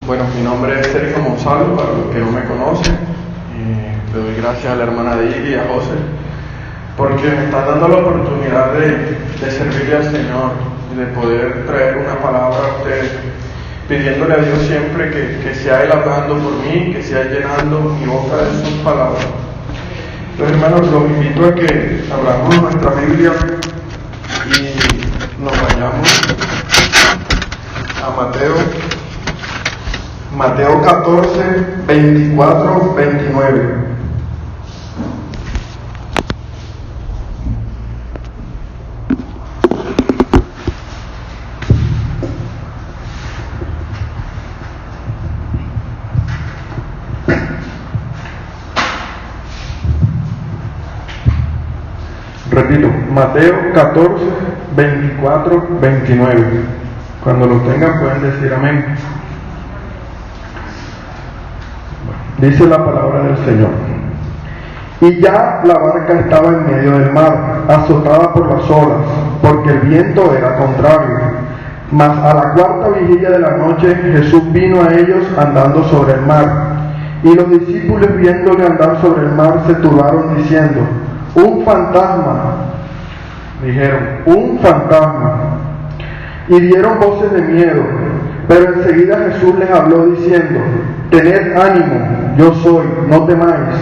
Bueno, mi nombre es Sergio Gonzalo, para los que no me conocen. Le doy gracias a la hermana Didi y a José porque me están dando la oportunidad de servirle al Señor y de poder traer una palabra a ustedes, pidiéndole a Dios siempre que sea Él hablando por mí, que sea llenando mi boca de sus palabras. Entonces, hermanos, los invito a que abramos nuestra Biblia y nos vayamos a Mateo 14, 24, 29. Repito, Mateo 14, 24, 29. Cuando lo tengan pueden decir amén. Dice la palabra del Señor. Y ya la barca estaba en medio del mar, azotada por las olas, porque el viento era contrario. Mas a la cuarta vigilia de la noche Jesús vino a ellos andando sobre el mar. Y los discípulos, viéndole andar sobre el mar, se turbaron diciendo: un fantasma. Dijeron: un fantasma. Y dieron voces de miedo. Pero enseguida Jesús les habló diciendo: tened ánimo, yo soy, no temáis.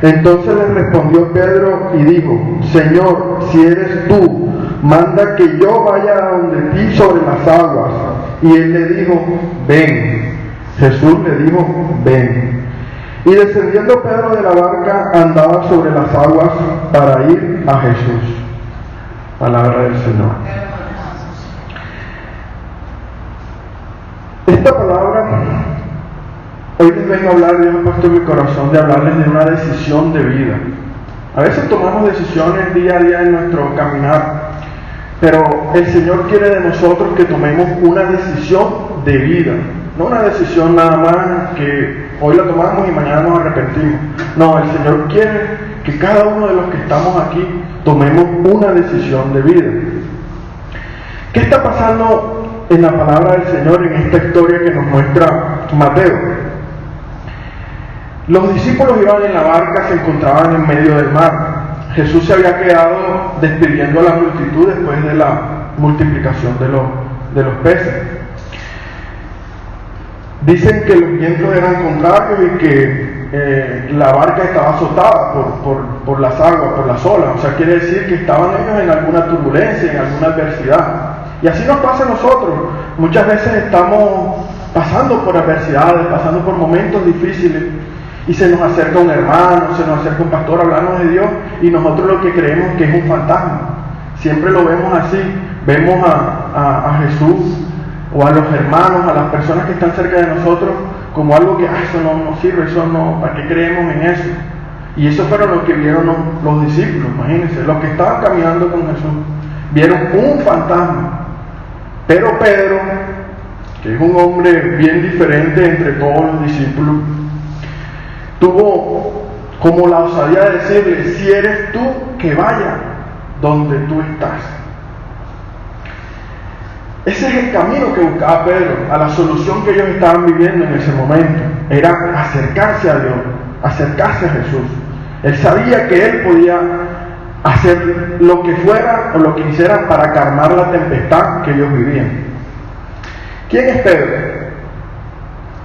Entonces les respondió Pedro y dijo: Señor, si eres tú, manda que yo vaya a donde ti sobre las aguas. Y él le dijo: ven. Jesús le dijo: ven. Y descendiendo Pedro de la barca, andaba sobre las aguas para ir a Jesús. Palabra del Señor. Esta palabra, hoy les vengo a hablar, Dios ha puesto en mi corazón de hablarles de una decisión de vida. A veces tomamos decisiones día a día en nuestro caminar, pero el Señor quiere de nosotros que tomemos una decisión de vida, no una decisión nada más que hoy la tomamos y mañana nos arrepentimos. No, el Señor quiere que cada uno de los que estamos aquí tomemos una decisión de vida. ¿Qué está pasando en la palabra del Señor en esta historia que nos muestra Mateo? Los discípulos iban en la barca, se encontraban en medio del mar. Jesús se había quedado despidiendo a la multitud después de la multiplicación de los peces. Dicen que los vientos eran contrarios y que la barca estaba azotada por las aguas, por las olas. O sea, quiere decir que estaban ellos en alguna turbulencia, en alguna adversidad. Y así nos pasa a nosotros. Muchas veces estamos pasando por adversidades, pasando por momentos difíciles, y se nos acerca un hermano, se nos acerca un pastor hablando de Dios, y nosotros lo que creemos es que es un fantasma. Siempre lo vemos así. Vemos a Jesús o a los hermanos, a las personas que están cerca de nosotros, como algo que eso no sirve, eso no, ¿para qué creemos en eso? Y eso fueron lo que vieron los discípulos, imagínense, los que estaban caminando con Jesús, vieron un fantasma. Pero Pedro, que es un hombre bien diferente entre todos los discípulos, tuvo como la osadía de decirle: si eres tú, que vaya donde tú estás. Ese es el camino que buscaba Pedro, a la solución que ellos estaban viviendo en ese momento. Era acercarse a Dios, acercarse a Jesús. Él sabía que él podía hacer lo que fuera o lo que hiciera para calmar la tempestad que ellos vivían. ¿Quién es Pedro?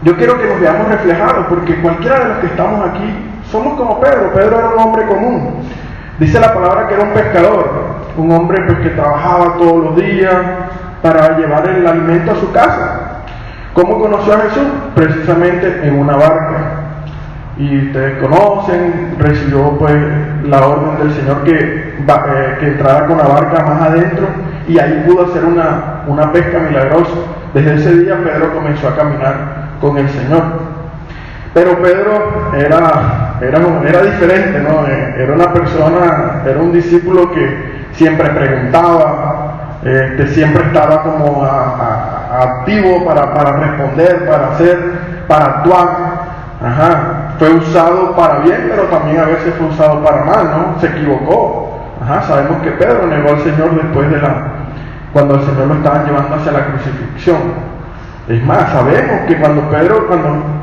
Yo quiero que nos veamos reflejados, porque cualquiera de los que estamos aquí somos como Pedro. Pedro era un hombre común. Dice la palabra que era un pescador, un hombre pues que trabajaba todos los días para llevar el alimento a su casa. ¿Cómo conoció a Jesús? Precisamente en una barca. Y ustedes conocen, recibió pues la orden del Señor que entrara con la barca más adentro, y ahí pudo hacer una pesca milagrosa. Desde ese día Pedro comenzó a caminar con el Señor. Pero Pedro era diferente, ¿no? Era una persona, era un discípulo que siempre preguntaba, siempre estaba como activo para responder, para hacer, para actuar. Fue usado para bien, pero también a veces fue usado para mal, ¿no? Se equivocó. Sabemos que Pedro negó al Señor después cuando el Señor lo estaban llevando hacia la crucifixión. Es más, sabemos que cuando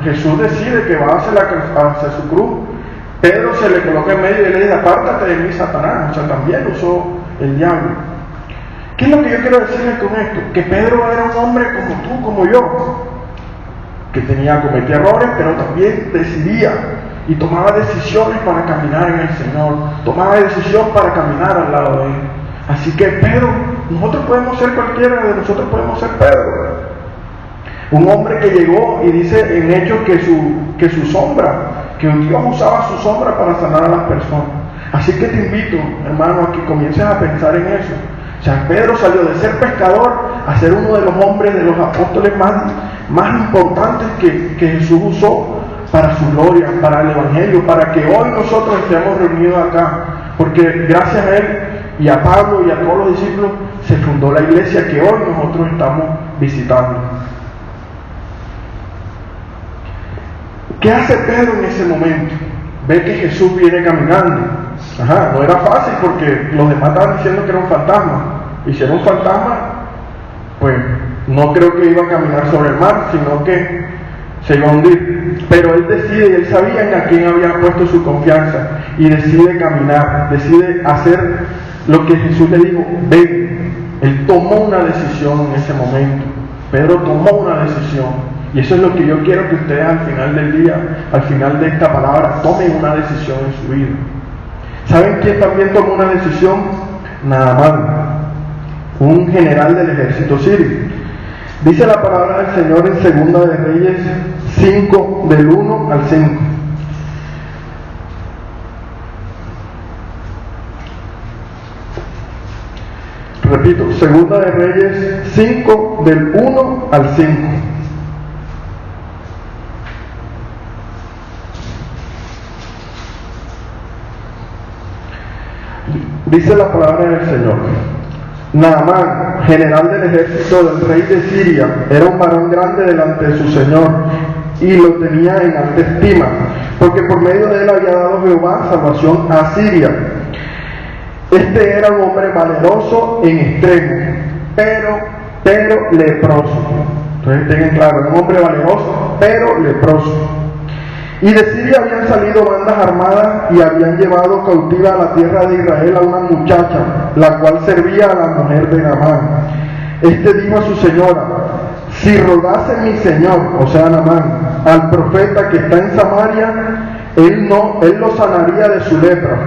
Jesús decide que va hacia su cruz, Pedro se le coloca en medio y le dice: apártate de mí, Satanás. O sea, también usó el diablo. ¿Qué es lo que yo quiero decirles con esto? Que Pedro era un hombre como tú, como yo, que cometía errores, pero también decidía y tomaba decisiones para caminar en el Señor, tomaba decisión para caminar al lado de Él. Así que Pedro, nosotros podemos ser cualquiera de nosotros, podemos ser Pedro. Un hombre que llegó y dice en Hechos que su sombra, que Dios usaba su sombra para sanar a las personas. Así que te invito, hermano, a que comiences a pensar en eso. O sea, Pedro salió de ser pescador a ser uno de los hombres, de los apóstoles más importantes que Jesús usó para su gloria, para el Evangelio, para que hoy nosotros estemos reunidos acá. Porque gracias a él y a Pablo y a todos los discípulos se fundó la iglesia que hoy nosotros estamos visitando. ¿Qué hace Pedro en ese momento? Ve que Jesús viene caminando. No era fácil porque los demás estaban diciendo que era un fantasma. Y si era un fantasma, pues no creo que iba a caminar sobre el mar, sino que se iba a hundir. Pero él decide, y él sabía en a quién había puesto su confianza, y decide caminar, decide hacer lo que Jesús le dijo: ven. Él tomó una decisión en ese momento. Pedro tomó una decisión. Y eso es lo que yo quiero que ustedes al final del día, al final de esta palabra, tomen una decisión en su vida. ¿Saben quién también tomó una decisión? Naamán, un general del ejército sirio. Dice la palabra del Señor en Segunda de Reyes 5, del 1 al 5. Repito, Segunda de Reyes 5, del 1 al 5. Dice la palabra del Señor: Naamán, general del ejército del rey de Siria, era un varón grande delante de su señor y lo tenía en alta estima, porque por medio de él había dado Jehová salvación a Siria. Este era un hombre valeroso en extremo, pero leproso. Entonces tengan claro, era un hombre valeroso, pero leproso. Y de Siria habían salido bandas armadas y habían llevado cautiva a la tierra de Israel a una muchacha, la cual servía a la mujer de Naamán. Este dijo a su señora: si rogase mi señor, o sea Naamán, al profeta que está en Samaria, él lo sanaría de su lepra.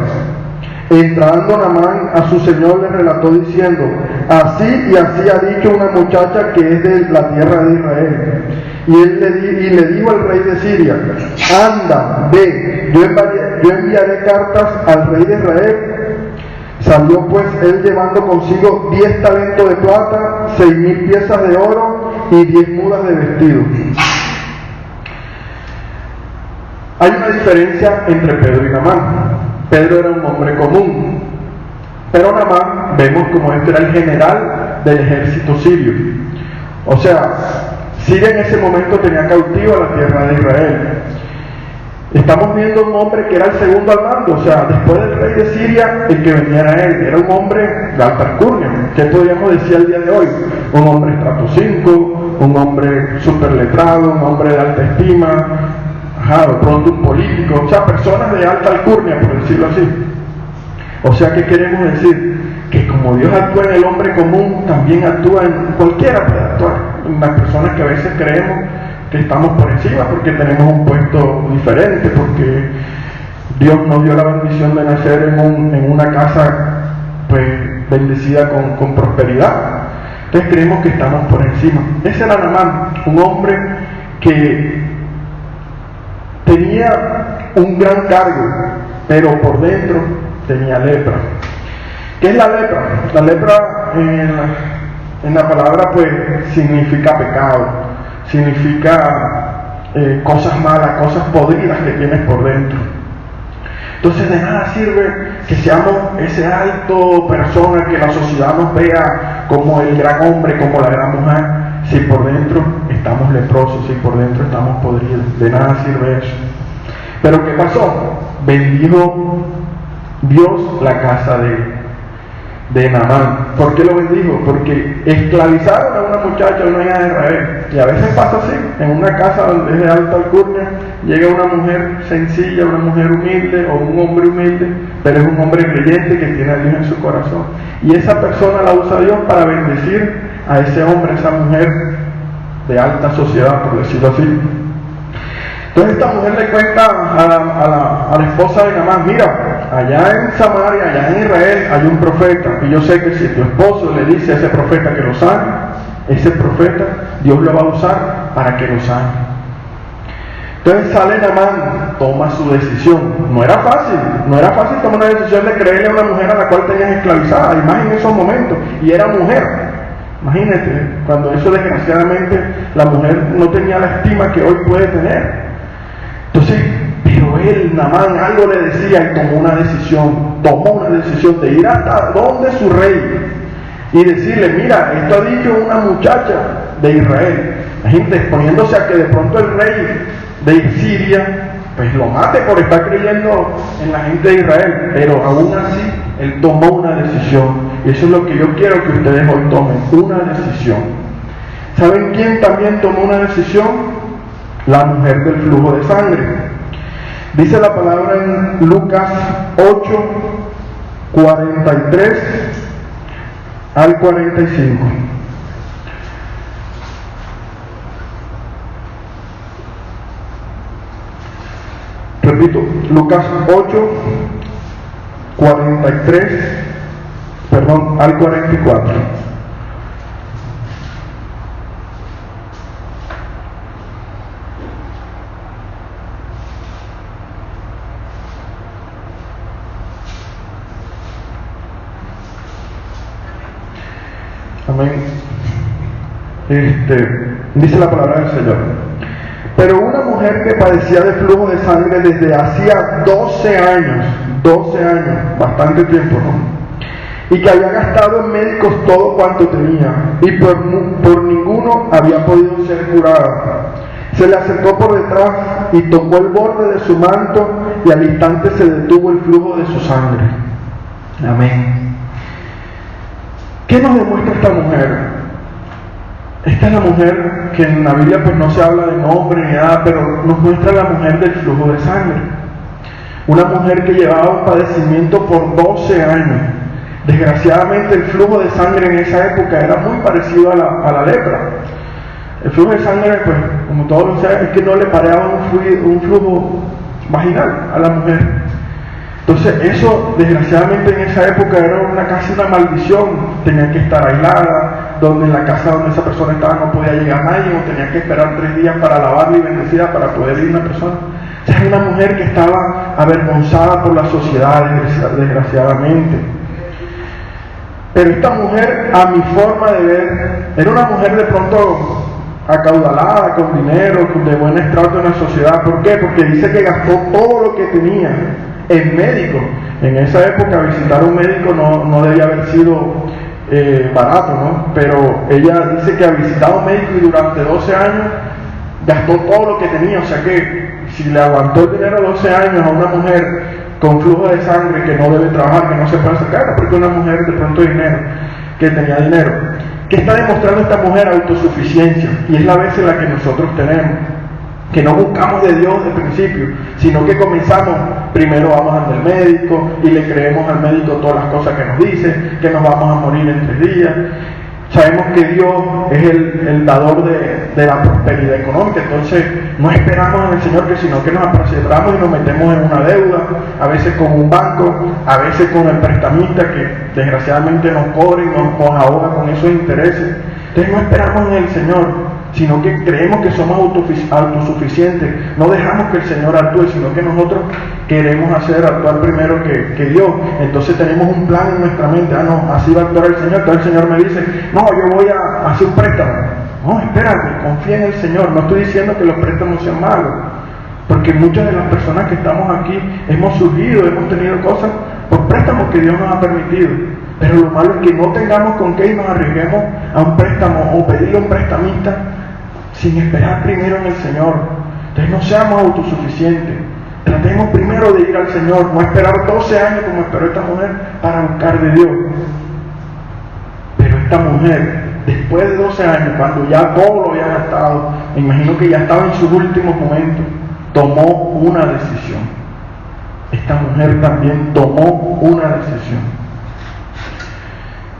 Entrando Naamán a su señor le relató diciendo: así y así ha dicho una muchacha que es de la tierra de Israel. Y le dijo al rey de Siria: anda, ve, yo enviaré cartas al rey de Israel. Salió pues él llevando consigo 10 talentos de plata, 6,000 piezas de oro y 10 mudas de vestido. Hay una diferencia entre Pedro y Naamán. Pedro era un hombre común, pero Naamán, vemos como este era el general del ejército sirio. O sea, Siria en ese momento tenía cautivo a la tierra de Israel. Estamos viendo un hombre que era el segundo al mando, o sea, después del rey de Siria, el que venía era él. Era un hombre de alta alcurnia. ¿Qué podríamos decir al día de hoy? Un hombre estrato 5, un hombre súper letrado, un hombre de alta estima, de pronto un político, o sea, personas de alta alcurnia, por decirlo así. O sea, ¿qué queremos decir? Que como Dios actúa en el hombre común, también actúa en cualquiera, puede actuar en las personas que a veces creemos que estamos por encima porque tenemos un puesto diferente, porque Dios nos dio la bendición de nacer en una casa pues bendecida con prosperidad. Entonces creemos que estamos por encima. Ese era Naamán, un hombre que tenía un gran cargo, pero por dentro tenía lepra. ¿Qué es la lepra? La lepra en la palabra pues significa pecado, significa cosas malas, cosas podridas que tienes por dentro. Entonces de nada sirve que seamos ese alto persona, que la sociedad nos vea como el gran hombre, como la gran mujer, si por dentro estamos leprosos, si por dentro estamos podridos. De nada sirve eso. Pero ¿qué pasó? Bendijo Dios la casa de él. de Naamán. ¿Por qué lo bendijo? Porque esclavizaron a una muchacha, una hija de Israel. Y a veces pasa así, en una casa donde es de alta alcurnia, llega una mujer sencilla, una mujer humilde o un hombre humilde, pero es un hombre creyente que tiene a Dios en su corazón. Y esa persona la usa Dios para bendecir a ese hombre, a esa mujer de alta sociedad, por decirlo así. Entonces esta mujer le cuenta a la esposa de Naamán: mira, allá en Samaria, allá en Israel hay un profeta, y yo sé que si tu esposo le dice a ese profeta que lo sane, ese profeta Dios lo va a usar para que lo sane. Entonces sale Naamán, toma su decisión. No era fácil tomar una decisión de creerle a una mujer a la cual tenías esclavizada, y más en esos momentos, y era mujer. Imagínate, cuando eso desgraciadamente la mujer no tenía la estima que hoy puede tener. Entonces, pero él, Naamán, algo le decía y tomó una decisión de ir hasta donde su rey y decirle: mira, esto ha dicho una muchacha de Israel. La gente exponiéndose a que de pronto el rey de Siria pues lo mate por estar creyendo en la gente de Israel, pero aún así él tomó una decisión, y eso es lo que yo quiero que ustedes hoy tomen, una decisión. ¿Saben quién también tomó una decisión? La mujer del flujo de sangre. Dice la palabra en Lucas 8, 43 al 45. Repito, Lucas 8, 43, al 44. Amén. Dice la palabra del Señor: pero una mujer que padecía de flujo de sangre desde hacía 12 años, bastante tiempo, ¿no? Y que había gastado en médicos todo cuanto tenía, y por ninguno había podido ser curada, se le acercó por detrás y tocó el borde de su manto, y al instante se detuvo el flujo de su sangre. Amén. ¿Qué nos demuestra esta mujer? Esta es la mujer que en la Biblia pues no se habla de nombre ni nada, pero nos muestra la mujer del flujo de sangre. Una mujer que llevaba un padecimiento por 12 años. Desgraciadamente el flujo de sangre en esa época era muy parecido a la lepra. El flujo de sangre, pues, como todos lo saben, es que no le paraba un flujo vaginal a la mujer. Entonces eso, desgraciadamente en esa época era casi una maldición. Tenía que estar aislada, donde en la casa donde esa persona estaba no podía llegar nadie, o tenía que esperar 3 días para lavarla y bendecida para poder ir una persona. O sea, era una mujer que estaba avergonzada por la sociedad, desgraciadamente. Pero esta mujer, a mi forma de ver, era una mujer de pronto acaudalada, con dinero, de buen estrato en la sociedad. ¿Por qué? Porque dice que gastó todo lo que tenía en médico. En esa época visitar a un médico no debía haber sido barato, ¿no? Pero ella dice que ha visitado a un médico y durante 12 años gastó todo lo que tenía. O sea que si le aguantó el dinero 12 años a una mujer con flujo de sangre que no debe trabajar, que no se puede sacar, porque una mujer de pronto que tenía dinero. ¿Qué está demostrando esta mujer? Autosuficiencia. Y es la vez en la que nosotros tenemos, que no buscamos de Dios de principio, sino que comenzamos, primero vamos al médico y le creemos al médico todas las cosas que nos dice, que nos vamos a morir en 3 días. Sabemos que Dios es el dador de la prosperidad económica, entonces no esperamos en el Señor, sino que nos apresuramos y nos metemos en una deuda, a veces con un banco, a veces con el prestamista que desgraciadamente nos cobra y nos ahoga con esos intereses. Entonces no esperamos en el Señor, sino que creemos que somos autosuficientes. No dejamos que el Señor actúe, sino que nosotros queremos actuar primero que Dios. Entonces tenemos un plan en nuestra mente: no, así va a actuar el Señor. Entonces el Señor me dice: no, yo voy a hacer un préstamo. No, espérate, confía en el Señor. No estoy diciendo que los préstamos sean malos, porque muchas de las personas que estamos aquí hemos surgido, hemos tenido cosas por préstamos que Dios nos ha permitido. Pero lo malo es que no tengamos con qué y nos arriesguemos a un préstamo o pedirle a un prestamista sin esperar primero en el Señor. Entonces no seamos autosuficientes. Tratemos primero de ir al Señor, no esperar 12 años como esperó esta mujer para buscar de Dios. esta mujer, después de 12 años, cuando ya todo lo había gastado, me imagino que ya estaba en sus últimos momentos, tomó una decisión. Esta mujer también tomó una decisión.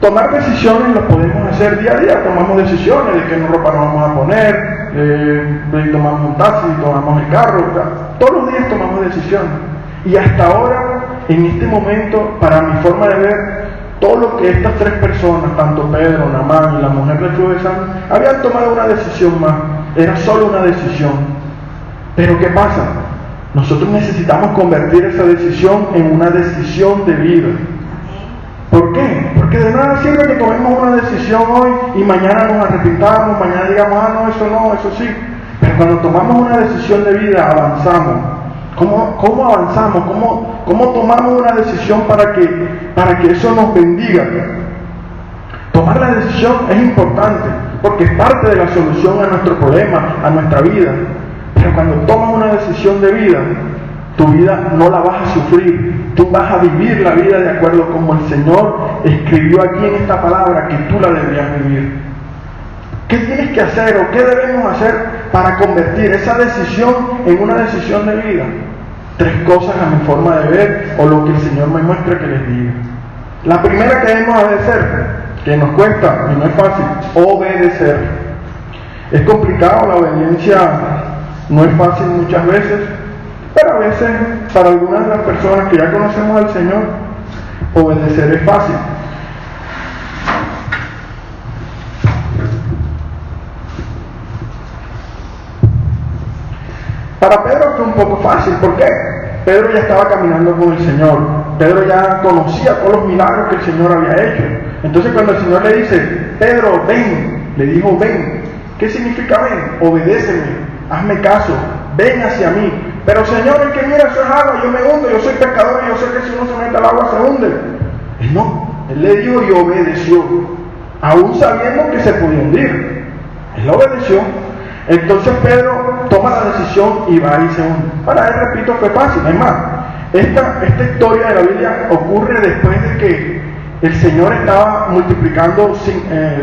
Tomar decisiones lo podemos hacer día a día. Tomamos decisiones de qué ropa nos vamos a poner, tomamos un taxi, tomamos el carro, todos los días tomamos decisiones. Y hasta ahora, en este momento, para mi forma de ver, todo lo que estas tres personas, tanto Pedro, Naamán y la mujer del flujo de sangre, habían tomado una decisión más. Era solo una decisión. Pero ¿qué pasa? Nosotros necesitamos convertir esa decisión en una decisión de vida. ¿Por qué? Porque de nada sirve que tomemos una decisión hoy y mañana nos arrepintamos, mañana digamos, no, eso sí. Pero cuando tomamos una decisión de vida, avanzamos. ¿Cómo avanzamos? ¿Cómo tomamos una decisión para que eso nos bendiga? Tomar la decisión es importante, porque es parte de la solución a nuestro problema, a nuestra vida. Pero cuando tomas una decisión de vida, tu vida no la vas a sufrir, tú vas a vivir la vida de acuerdo como el Señor escribió aquí en esta palabra que tú la deberías vivir. ¿Qué tienes que hacer o qué debemos hacer para convertir esa decisión en una decisión de vida? 3 cosas a mi forma de ver o lo que el Señor me muestra que les diga. La primera que debemos hacer, que nos cuesta y no es fácil, obedecer. Es complicado, la obediencia no es fácil muchas veces, pero a veces para algunas de las personas que ya conocemos al Señor, obedecer es fácil. Para Pedro fue un poco fácil, ¿por qué? Pedro ya estaba caminando con el Señor, Pedro ya conocía todos los milagros que el Señor había hecho. Entonces cuando el Señor le dice, Pedro, ven, le dijo, ven. ¿Qué significa ven? Obedéceme, hazme caso, ven hacia mí. Pero Señor, es que mira, eso es agua, yo me hundo, yo soy pescador y yo sé que si uno se mete al agua se hunde. Él no, él le dijo y obedeció, aún sabiendo que se podía hundir. Él obedeció. Entonces Pedro toma la decisión y va y se hunde. Para él, repito, fue fácil. Es más, esta historia de la Biblia ocurre después de que el Señor estaba multiplicando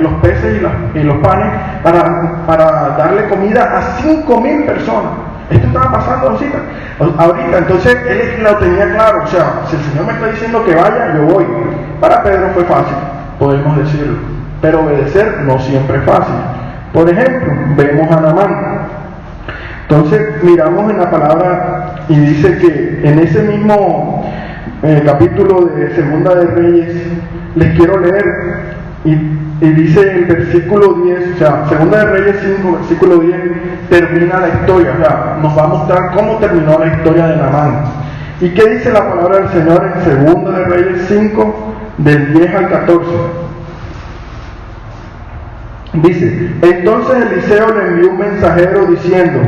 los peces y los panes para darle comida a 5,000 personas. Esto estaba pasando ahorita. Entonces él lo tenía claro. O sea, si el Señor me está diciendo que vaya, yo voy. Para Pedro fue fácil, podemos decirlo. Pero obedecer no siempre es fácil. Por ejemplo, vemos a Naamán. Entonces miramos en la palabra y dice que en ese mismo capítulo de Segunda de Reyes, les quiero leer, y dice el versículo 10, o sea, Segunda de Reyes 5, versículo 10, termina la historia, o sea, nos va a mostrar cómo terminó la historia de Naamán. ¿Y qué dice la palabra del Señor en Segunda de Reyes 5, del 10 al 14? Dice, entonces Eliseo le envió un mensajero diciendo,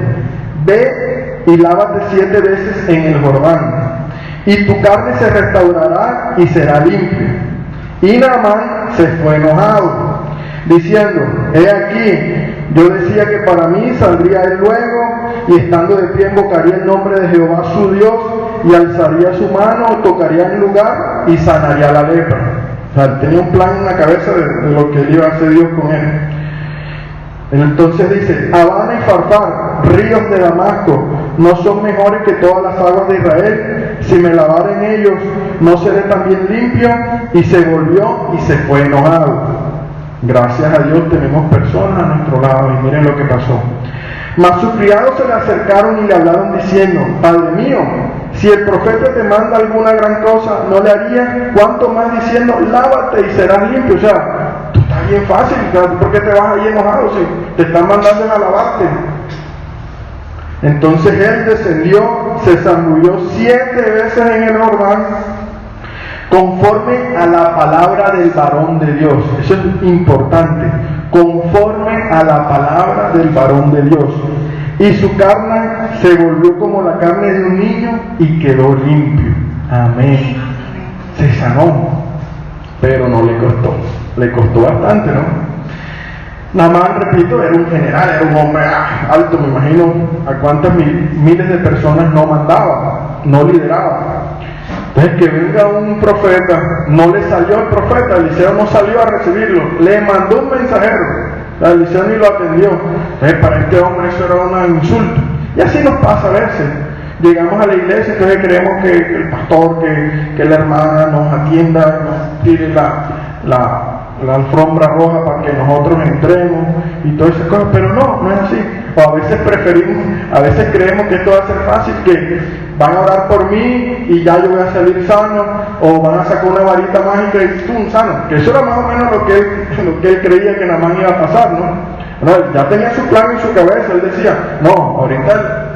ve y lávate 7 veces en el Jordán, y tu carne se restaurará y será limpia. Y Naamán se fue enojado, diciendo, he aquí, yo decía que para mí saldría él luego, y estando de pie invocaría el nombre de Jehová su Dios, y alzaría su mano, tocaría el lugar, y sanaría la lepra. O sea, tenía un plan en la cabeza de lo que iba a hacer Dios con él. Entonces dice, Habana y Farfar, ríos de Damasco, no son mejores que todas las aguas de Israel. Si me lavare en ellos, no seré también limpio. Y se volvió y se fue enojado. Gracias a Dios tenemos personas a nuestro lado y miren lo que pasó. Mas sus criados se le acercaron y le hablaron diciendo, Padre mío, si el profeta te manda alguna gran cosa, ¿no le haría? ¿Cuánto más diciendo, lávate y serás limpio? O sea, tú estás bien fácil, ¿por qué te vas ahí enojado si te están mandando a lavarte? Entonces él descendió, se zambulló 7 veces en el Jordán, conforme a la palabra del varón de Dios. Eso es importante, conforme a la palabra del varón de Dios. Y su carne se volvió como la carne de un niño y quedó limpio. Amén. Se sanó, pero no le costó bastante, ¿no? Naamán, repito, era un general, era un hombre alto, me imagino a cuántas miles de personas no mandaba, no lideraba. Entonces, que venga un profeta, no le salió el profeta, Eliseo no salió a recibirlo, le mandó un mensajero, Eliseo ni lo atendió. Entonces, para este hombre eso era un insulto. Y así nos pasa a veces. Llegamos a la iglesia, entonces creemos que el pastor, que la hermana nos atienda, nos tire la alfombra roja para que nosotros entremos y todas esas cosas, pero no es así. O a veces a veces creemos que esto va a ser fácil, que van a orar por mí y ya yo voy a salir sano, o van a sacar una varita mágica y ¡pum! Sano. Que eso era más o menos lo que él creía que nada más iba a pasar, ¿no? Ya tenía su plan en su cabeza, él decía, no, ahorita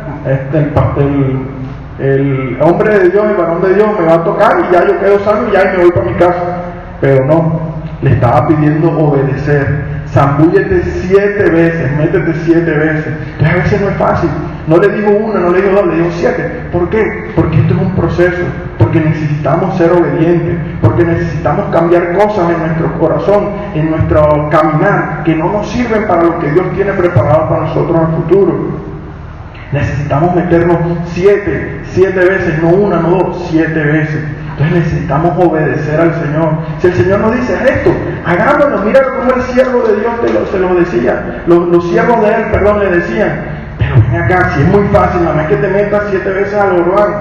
el hombre de Dios, el varón de Dios me va a tocar y ya yo quedo sano y ya me voy para mi casa. Pero no, le estaba pidiendo obedecer. Zambúllete 7 veces, métete 7 veces. Entonces a veces no es fácil. No le digo una, no le digo dos, le digo 7. ¿Por qué? Porque esto es un proceso, porque necesitamos ser obedientes, porque necesitamos cambiar cosas en nuestro corazón, en nuestro caminar, que no nos sirven para lo que Dios tiene preparado para nosotros en el futuro. Necesitamos meternos 7 veces, no una, no dos, 7 veces. Entonces necesitamos obedecer al Señor. Si el Señor nos dice esto, hagámoslo. Mira cómo el siervo de Dios se lo decía. Los siervos de Él, le decían, pero ven acá, si es muy fácil, nada más que te metas 7 veces al Jordán.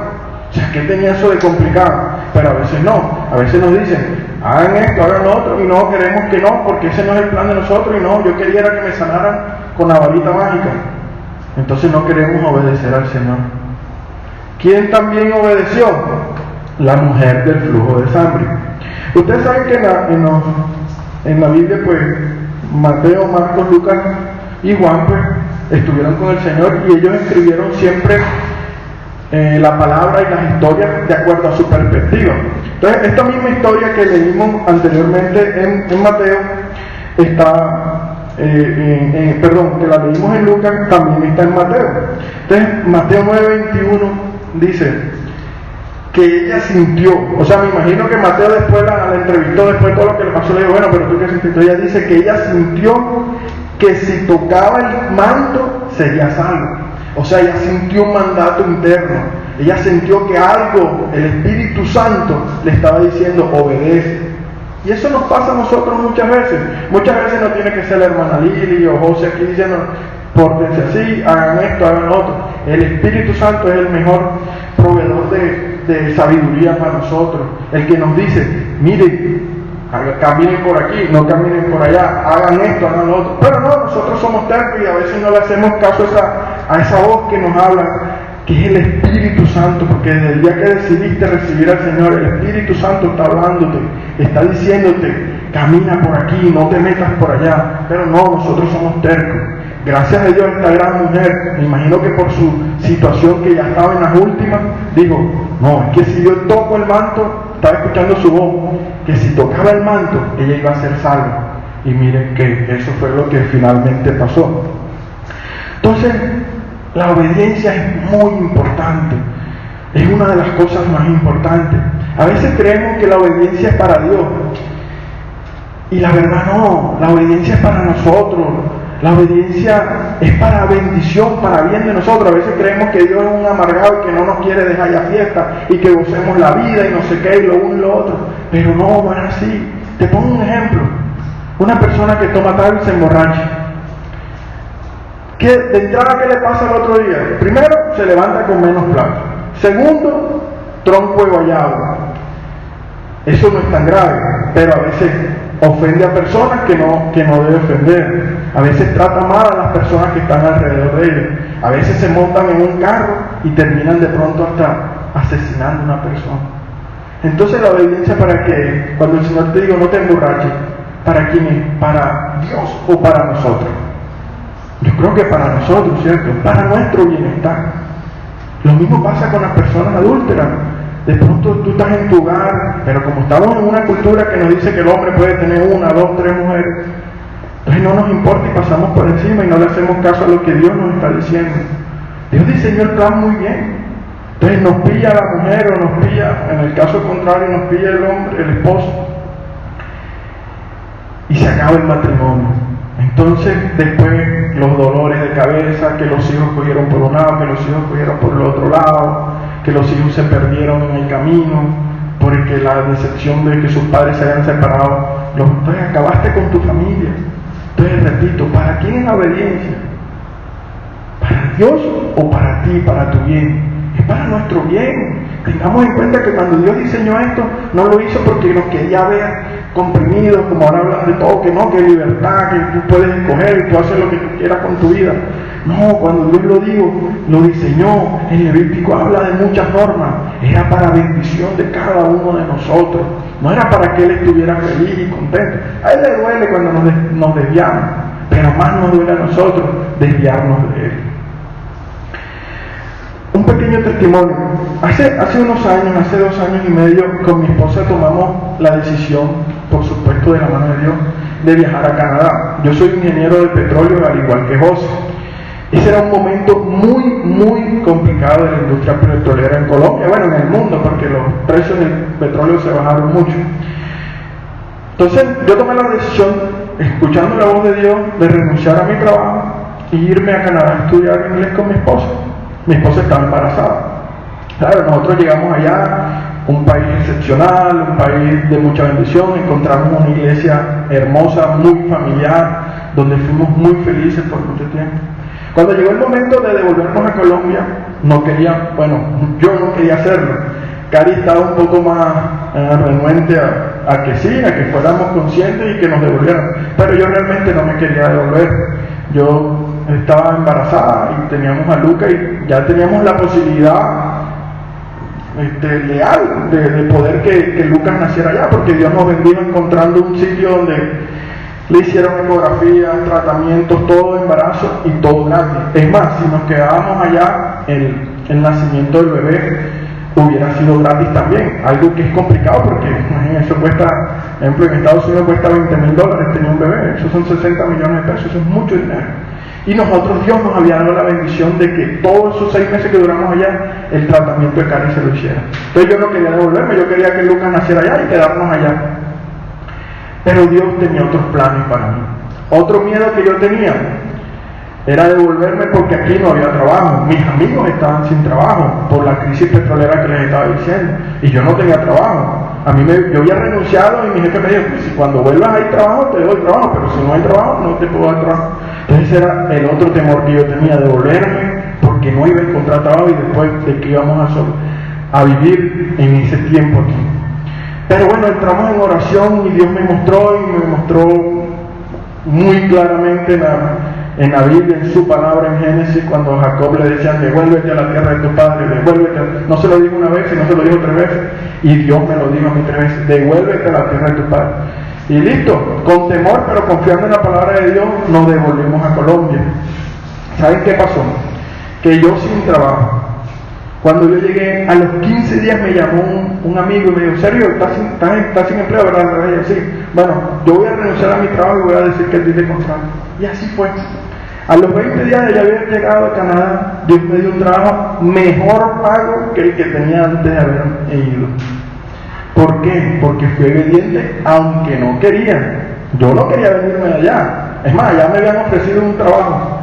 O sea, ¿qué tenía eso de complicado? Pero a veces no. A veces nos dicen, hagan esto, hagan lo otro, y no queremos que no, porque ese no es el plan de nosotros, y no, yo quería que me sanaran con la varita mágica. Entonces no queremos obedecer al Señor. ¿Quién también obedeció? La mujer del flujo de sangre. Ustedes saben que en la Biblia, pues, Mateo, Marcos, Lucas y Juan, pues, estuvieron con el Señor y ellos escribieron siempre la palabra y las historias de acuerdo a su perspectiva. Entonces, esta misma historia que leímos anteriormente en Mateo, que la leímos en Lucas, también está en Mateo. Entonces, Mateo 9:21 dice que ella sintió, o sea, me imagino que Mateo después la entrevistó, después de todo lo que le pasó, le dijo, bueno, pero tú qué sentiste. Ella dice que ella sintió que si tocaba el manto sería salvo. O sea, ella sintió un mandato interno. Ella sintió que algo, el Espíritu Santo le estaba diciendo, obedece. Y eso nos pasa a nosotros muchas veces. Muchas veces no tiene que ser la hermana Lili o José aquí diciendo, pórtense así, hagan esto, hagan lo otro. El Espíritu Santo es el mejor proveedor de sabiduría para nosotros. El que nos dice, miren, caminen por aquí, no caminen por allá, hagan esto, hagan lo otro. Pero no, nosotros somos tercos y a veces no le hacemos caso a esa voz que nos habla, que es el Espíritu Santo, porque desde el día que decidiste recibir al Señor, el Espíritu Santo está hablándote, está diciéndote, camina por aquí, no te metas por allá. Pero no, nosotros somos tercos. Gracias a Dios esta gran mujer, me imagino que por su situación que ya estaba en las últimas, digo, no, es que si yo toco el manto, estaba escuchando su voz, que si tocaba el manto, ella iba a ser salva. Y miren que eso fue lo que finalmente pasó. Entonces, la obediencia es muy importante, es una de las cosas más importantes. A veces creemos que la obediencia es para Dios, y la verdad no, la obediencia es para nosotros. La obediencia es para bendición, para bien de nosotros. A veces creemos que Dios es un amargado y que no nos quiere dejar ya fiesta y que gocemos la vida y no sé qué y lo uno y lo otro. Pero no es así. Te pongo un ejemplo. Una persona que toma trago y se emborracha. De entrada, ¿qué le pasa el otro día? Primero, se levanta con menos plata. Segundo, tronco de guayaba. Eso no es tan grave, pero a veces ofende a personas que no debe ofender. A veces trata mal a las personas que están alrededor de ellos. A veces se montan en un carro y terminan de pronto hasta asesinando a una persona. Entonces la obediencia, ¿para qué? Cuando el Señor te diga no te emborraches, ¿para quién es? ¿Para Dios o para nosotros? Yo creo que para nosotros, ¿cierto? Para nuestro bienestar. Lo mismo pasa con las personas adúlteras. De pronto tú estás en tu hogar, pero como estamos en una cultura que nos dice que el hombre puede tener 1, 2, 3 mujeres, entonces no nos importa y pasamos por encima y no le hacemos caso a lo que Dios nos está diciendo. Dios diseñó el plan muy bien. Entonces nos pilla la mujer o nos pilla, en el caso contrario, nos pilla el hombre, el esposo, y se acaba el matrimonio. Entonces después los dolores de cabeza, que los hijos cogieron por un lado, que los hijos cogieron por el otro lado, que los hijos se perdieron en el camino, porque la decepción de que sus padres se hayan separado, entonces acabaste con tu familia. Entonces repito, ¿para quién es la obediencia? ¿Para Dios o para ti, para tu bien? Es para nuestro bien. Tengamos en cuenta que cuando Dios diseñó esto, no lo hizo porque nos quería ver comprimidos, como ahora hablan de todo, que no, que libertad, que tú puedes escoger y tú haces lo que tú quieras con tu vida. No, cuando Dios lo diseñó, en Levítico habla de muchas normas, era para bendición de cada uno de nosotros, no era para que Él estuviera feliz y contento. A Él le duele cuando nos desviamos, pero más nos duele a nosotros desviarnos de Él. Un pequeño testimonio. Hace unos años, hace 2 años y medio, con mi esposa tomamos la decisión, por supuesto de la mano de Dios, de viajar a Canadá. Yo soy ingeniero de petróleo, al igual que José. Ese era un momento muy, muy complicado de la industria petrolera en Colombia, bueno, en el mundo, porque los precios del petróleo se bajaron mucho. Entonces, yo tomé la decisión, escuchando la voz de Dios, de renunciar a mi trabajo y irme a Canadá a estudiar inglés con mi esposa. Mi esposa estaba embarazada. Claro, nosotros llegamos allá, un país excepcional, un país de mucha bendición, encontramos una iglesia hermosa, muy familiar, donde fuimos muy felices por mucho tiempo. Cuando llegó el momento de devolvernos a Colombia, yo no quería hacerlo. Cari estaba un poco más renuente a que sí, a que fuéramos conscientes y que nos devolvieran, pero yo realmente no me quería devolver. Yo estaba embarazada y teníamos a Luca y ya teníamos la posibilidad leal de poder que Lucas naciera allá, porque Dios nos bendijo encontrando un sitio donde le hicieron ecografías, tratamientos, todo de embarazo y todo gratis. Es más, si nos quedábamos allá, el nacimiento del bebé hubiera sido gratis también, algo que es complicado porque eso cuesta, por ejemplo, en Estados Unidos cuesta $20,000 tener un bebé, eso son 60 millones de pesos, eso es mucho dinero. Y nosotros, Dios nos había dado la bendición de que todos esos 6 meses que duramos allá, el tratamiento de Cari se lo hiciera. Entonces yo no quería devolverme, yo quería que Lucas naciera allá y quedarnos allá. Pero Dios tenía otros planes para mí. Otro miedo que yo tenía era devolverme porque aquí no había trabajo. Mis amigos estaban sin trabajo por la crisis petrolera que les estaba diciendo. Y yo no tenía trabajo. Yo había renunciado y mi jefe me dijo, pues si cuando vuelvas hay trabajo, te doy trabajo, pero si no hay trabajo, no te puedo dar trabajo. Entonces era el otro temor que yo tenía, devolverme porque no iba a encontrar trabajo y después de que íbamos a vivir en ese tiempo aquí. Pero bueno, entramos en oración y Dios me mostró muy claramente en la Biblia, en su palabra en Génesis, cuando a Jacob le decían, devuélvete a la tierra de tu padre, devuélvete. No se lo dijo una vez, sino se lo dijo 3 veces. Y Dios me lo dijo a mí 3 veces, devuélvete a la tierra de tu padre. Y listo, con temor, pero confiando en la palabra de Dios, nos devolvimos a Colombia. ¿Saben qué pasó? Que yo sin trabajo, cuando yo llegué, a los 15 días me llamó un amigo y me dijo, Sergio, ¿estás sin empleo, verdad? Y yo, sí. Bueno, yo voy a renunciar a mi trabajo y voy a decir que a ti te contrato. Y así fue. A los 20 días de ya haber llegado a Canadá, Dios me dio un trabajo mejor pago que el que tenía antes de haber ido. ¿Por qué? Porque fui obediente, aunque no quería. Yo no quería venirme de allá. Es más, allá me habían ofrecido un trabajo.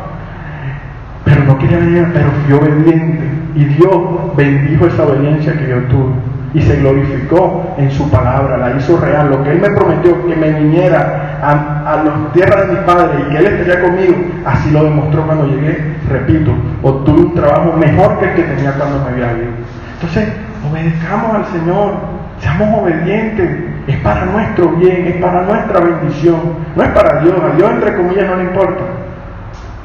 Pero no quería venir, pero fui obediente. Y Dios bendijo esa obediencia que yo tuve. Y se glorificó en su palabra, la hizo real. Lo que Él me prometió, que me viniera a la tierra de mi padre y que Él estaría conmigo, así lo demostró cuando llegué. Repito, obtuve un trabajo mejor que el que tenía cuando me había ido. Entonces, obedezcamos al Señor, seamos obedientes. Es para nuestro bien, es para nuestra bendición. No es para Dios, a Dios entre comillas no le importa.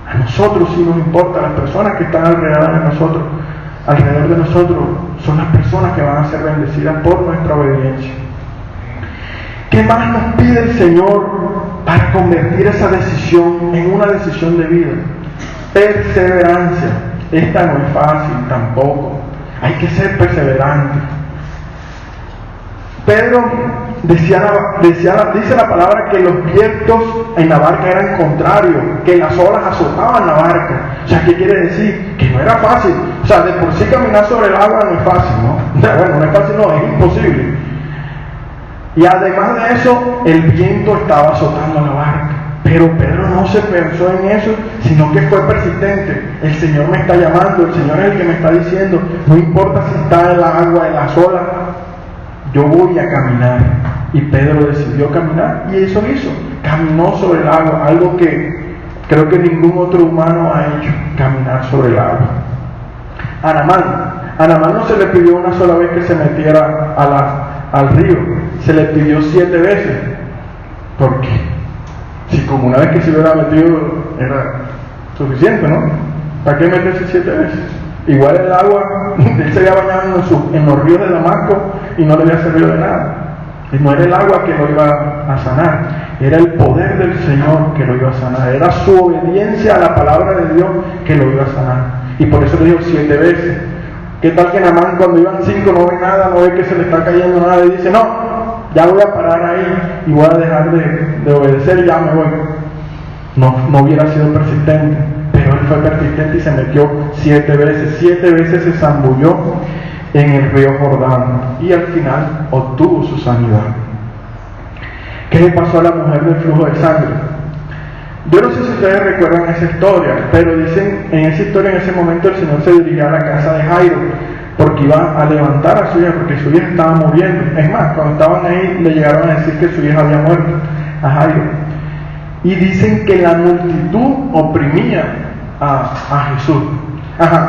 A nosotros sí nos importa, las personas que están alrededor de nosotros son las personas que van a ser bendecidas por nuestra obediencia. ¿Qué más nos pide el Señor para convertir esa decisión en una decisión de vida? Perseverancia. Esta no es fácil tampoco. Hay que ser perseverante. Pedro dice la palabra que los vientos en la barca eran contrarios, que las olas azotaban la barca. O sea, ¿qué quiere decir? Que no era fácil. O sea, de por sí caminar sobre el agua no es fácil, ¿no? Bueno, no es fácil, no, es imposible. Y además de eso, el viento estaba azotando la barca. Pero Pedro no se pensó en eso, sino que fue persistente. El Señor me está llamando, el Señor es el que me está diciendo, no importa si está en la agua, en las olas, yo voy a caminar. Y Pedro decidió caminar y eso hizo. Caminó sobre el agua, algo que creo que ningún otro humano ha hecho, caminar sobre el agua. A Naamán no se le pidió una sola vez que se metiera al río, se le pidió 7 veces. ¿Por qué? Si como una vez que se hubiera metido era suficiente, ¿no? ¿Para qué meterse 7 veces? Igual el agua, él se había bañado en los ríos de Damasco y no le había servido de nada. No era el agua que lo iba a sanar, era el poder del Señor que lo iba a sanar, era su obediencia a la palabra de Dios que lo iba a sanar. Y por eso le dijo 7 veces. ¿Qué tal que Naamán cuando iban 5 no ve nada, no ve que se le está cayendo nada y dice, no, ya voy a parar ahí y voy a dejar de obedecer y ya me voy? No hubiera sido persistente, pero él fue persistente y se metió 7 veces. 7 veces se zambulló en el río Jordán y al final obtuvo su sanidad. ¿Qué le pasó a la mujer del flujo de sangre? Yo no sé si ustedes recuerdan esa historia, pero dicen en esa historia, en ese momento el Señor se dirigía a la casa de Jairo porque iba a levantar a su hija, porque su hija estaba muriendo. Es más, cuando estaban ahí le llegaron a decir que su hija había muerto, a Jairo. Y dicen que la multitud oprimía a Jesús.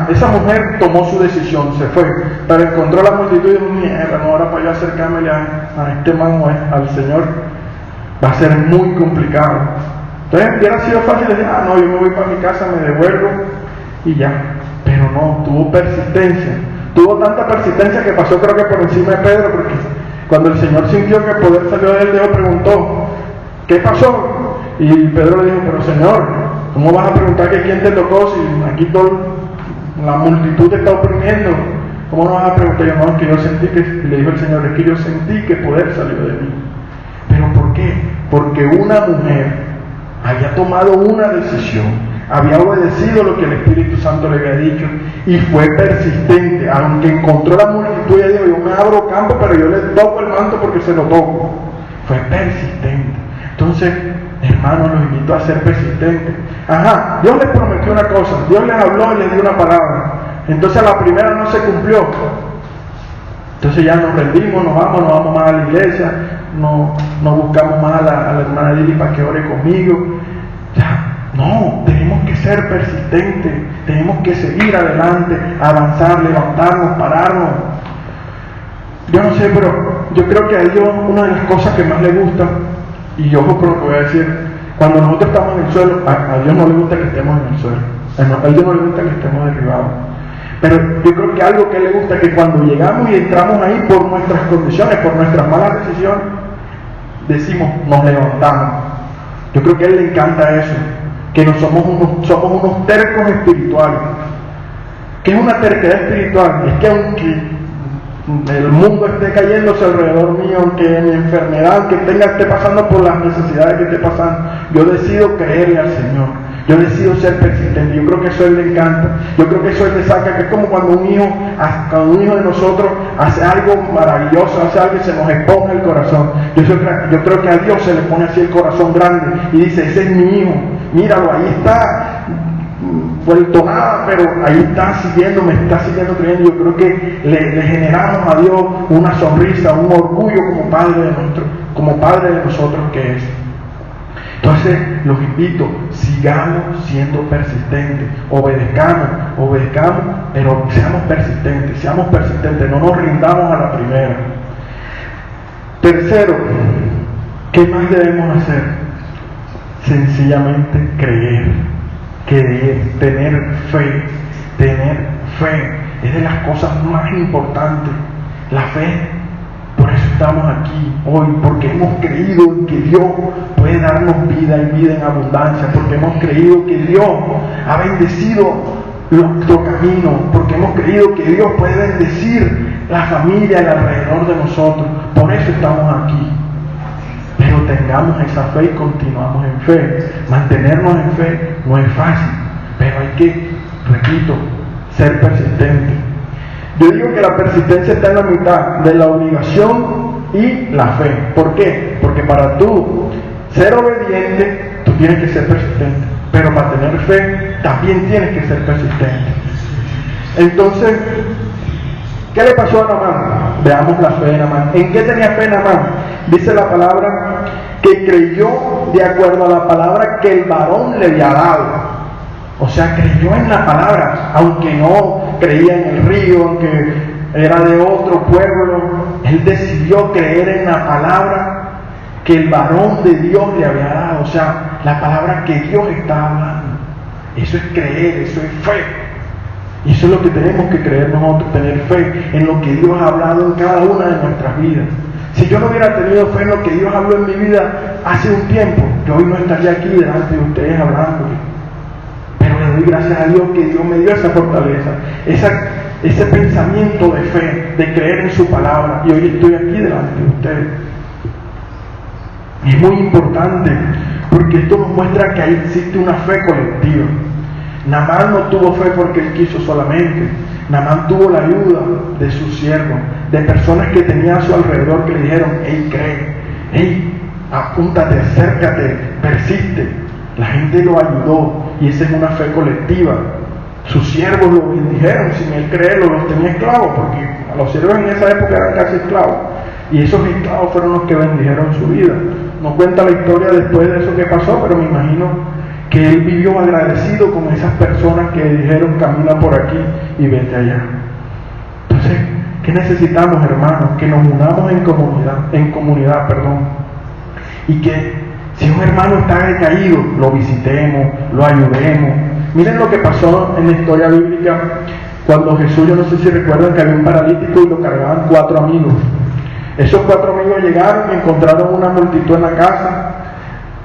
Esa mujer tomó su decisión, se fue, pero encontró la multitud y dijo, mierda, no, ahora para yo acercarme a este man al Señor va a ser muy complicado. Entonces hubiera sido fácil decir, no, yo me voy para mi casa, me devuelvo y ya. Pero no, tuvo persistencia. Tuvo tanta persistencia que pasó creo que por encima de Pedro, porque cuando el Señor sintió que el poder salió de él, Dios preguntó, ¿qué pasó? Y Pedro le dijo, pero Señor, ¿cómo vas a preguntar que quién te tocó si aquí la multitud te está oprimiendo? ¿Cómo no vas a preguntar? Yo, no, es que yo sentí que, y le dijo el Señor, es que yo sentí que poder salió de mí. ¿Pero por qué? Porque una mujer había tomado una decisión, había obedecido lo que el Espíritu Santo le había dicho y fue persistente, aunque encontró la multitud y dijo, yo me abro campo, pero yo le toco el manto porque se lo toco. Fue persistente. Entonces, hermanos, los invito a ser persistentes. Dios les prometió una cosa, Dios les habló y les dio una palabra. Entonces a la primera no se cumplió. Entonces ya nos rendimos, nos vamos más a la iglesia, no buscamos más a la hermana Lili para que ore conmigo. No, tenemos que ser persistentes, tenemos que seguir adelante, avanzar, levantarnos, pararnos. Yo no sé, pero yo creo que a Dios una de las cosas que más le gusta, y ojo con lo que voy a decir, cuando nosotros estamos en el suelo, a Dios no le gusta que estemos en el suelo, a Dios no le gusta que estemos derribados. Pero yo creo que algo que a Él le gusta es que cuando llegamos y entramos ahí por nuestras condiciones, por nuestras malas decisiones, decimos, nos levantamos. Yo creo que a Él le encanta eso, que somos unos tercos espirituales. ¿Qué es una terquedad espiritual? Es que aunque el mundo esté cayéndose alrededor mío, aunque mi enfermedad esté pasando por las necesidades que esté pasando, yo decido creerle al Señor. Yo decido ser persistente. Yo creo que eso a Él le encanta. Yo creo que eso a Él le saca, que es como cuando un hijo de nosotros hace algo maravilloso, hace algo que se nos esponja el corazón. Yo creo que a Dios se le pone así el corazón grande y dice, ese es mi hijo, míralo, ahí está, vuelto nada, pero ahí está siguiendo, me está siguiendo creyendo. Yo creo que le generamos a Dios una sonrisa, un orgullo como Padre de nosotros que es. Entonces los invito, sigamos siendo persistentes, obedezcamos, pero seamos persistentes, no nos rindamos a la primera. Tercero, ¿qué más debemos hacer? Sencillamente creer, tener fe, es de las cosas más importantes, la fe. Por eso estamos aquí hoy, porque hemos creído en que Dios puede darnos vida y vida en abundancia, porque hemos creído que Dios ha bendecido nuestro camino, porque hemos creído que Dios puede bendecir la familia alrededor de nosotros. Por eso estamos aquí. Pero tengamos esa fe y continuamos en fe. Mantenernos en fe no es fácil, pero hay que, repito, ser persistentes. Yo digo que la persistencia está en la mitad de la obligación y la fe. ¿Por qué? Porque para tú ser obediente, tú tienes que ser persistente. Pero para tener fe, también tienes que ser persistente. Entonces, ¿qué le pasó a Naamán? Veamos la fe de Naamán. ¿En qué tenía fe Naamán? Dice la palabra que creyó de acuerdo a la palabra que el varón le había dado. O sea, creyó en la palabra, aunque no creía en el río, aunque era de otro pueblo. Él decidió creer en la palabra que el varón de Dios le había dado. O sea, la palabra que Dios está hablando. Eso es creer, eso es fe. Y eso es lo que tenemos que creer nosotros, tener fe en lo que Dios ha hablado en cada una de nuestras vidas. Si yo no hubiera tenido fe en lo que Dios habló en mi vida hace un tiempo, yo hoy no estaría aquí delante de ustedes hablándole. Pero le doy gracias a Dios que Dios me dio esa fortaleza, ese pensamiento de fe, de creer en su palabra, y hoy estoy aquí delante de ustedes. Es muy importante porque esto nos muestra que ahí existe una fe colectiva. Naamán no tuvo fe porque él quiso solamente. Naamán tuvo la ayuda de sus siervos, de personas que tenía a su alrededor que le dijeron: hey, cree, hey, apúntate, acércate, persiste. La gente lo ayudó y esa es una fe colectiva. Sus siervos lo bendijeron, sin él creerlo, los tenía esclavos, porque a los siervos en esa época eran casi esclavos. Y esos esclavos fueron los que bendijeron su vida. No cuenta la historia después de eso que pasó, pero me imagino que él vivió agradecido con esas personas que dijeron: camina por aquí y vete allá. Entonces, ¿qué necesitamos, hermanos? Que nos unamos en comunidad, y que si un hermano está decaído, lo visitemos, lo ayudemos. Miren lo que pasó en la historia bíblica cuando Jesús, yo no sé si recuerdan que había un paralítico y lo cargaban 4 amigos. Esos 4 amigos llegaron y encontraron una multitud en la casa.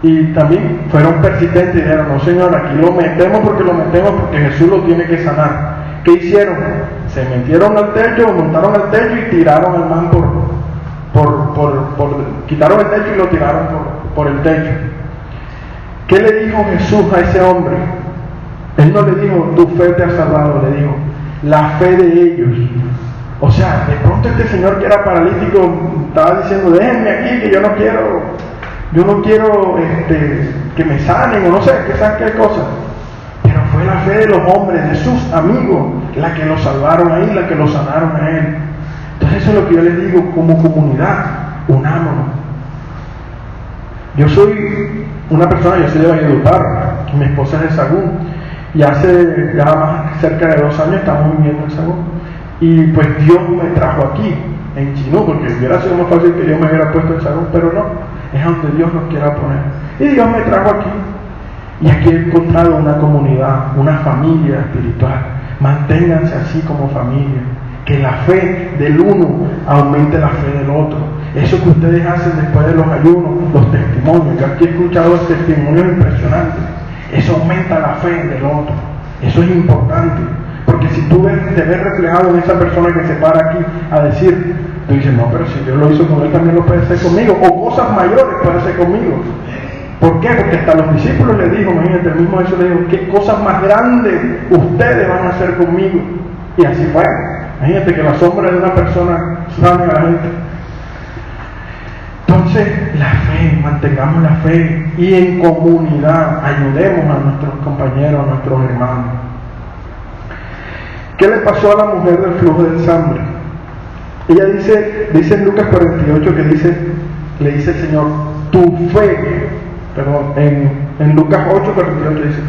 Y también fueron persistentes y dijeron: no, Señor, aquí lo metemos porque Jesús lo tiene que sanar. ¿Qué hicieron? Se metieron al techo, montaron al techo y tiraron al man quitaron el techo y lo tiraron por el techo. ¿Qué le dijo Jesús a ese hombre? Él no le dijo: tu fe te ha salvado, le dijo: la fe de ellos. O sea, de pronto este señor que era paralítico estaba diciendo: déjenme aquí, que yo no quiero que me sanen, o no sé, que saben qué cosa. Pero fue la fe de los hombres, de sus amigos, la que lo salvaron ahí, la que lo sanaron a él. Entonces eso es lo que yo les digo, como comunidad, unámonos. Yo soy de Valledupar, mi esposa es de Sagún, y hace ya más cerca de 2 años estamos viviendo en Sagún. Y pues Dios me trajo aquí, en Chinú, porque hubiera sido más fácil que Dios me hubiera puesto en Sagún, pero no, es donde Dios nos quiera poner. Y Dios me trajo aquí. Y aquí he encontrado una comunidad, una familia espiritual. Manténganse así como familia. Que la fe del uno aumente la fe del otro. Eso que ustedes hacen después de los ayunos, los testimonios. Yo aquí he escuchado testimonios impresionantes. Eso aumenta la fe del otro. Eso es importante. Porque si tú te ves reflejado en esa persona que se para aquí a decir, tú dices: no, pero si Dios lo hizo con él, también lo puede hacer conmigo. O cosas mayores puede hacer conmigo. ¿Por qué? Porque hasta los discípulos le dijo, imagínate, el mismo Jesús le dijo: ¿qué cosas más grandes ustedes van a hacer conmigo? Y así fue. Imagínate que la sombra de una persona sane a la gente. Entonces, la fe, mantengamos la fe y en comunidad ayudemos a nuestros compañeros, a nuestros hermanos. ¿Qué le pasó a la mujer del flujo de sangre? Ella dice en Lucas 48 que le dice el Señor: tu fe, en Lucas 8:48 dice: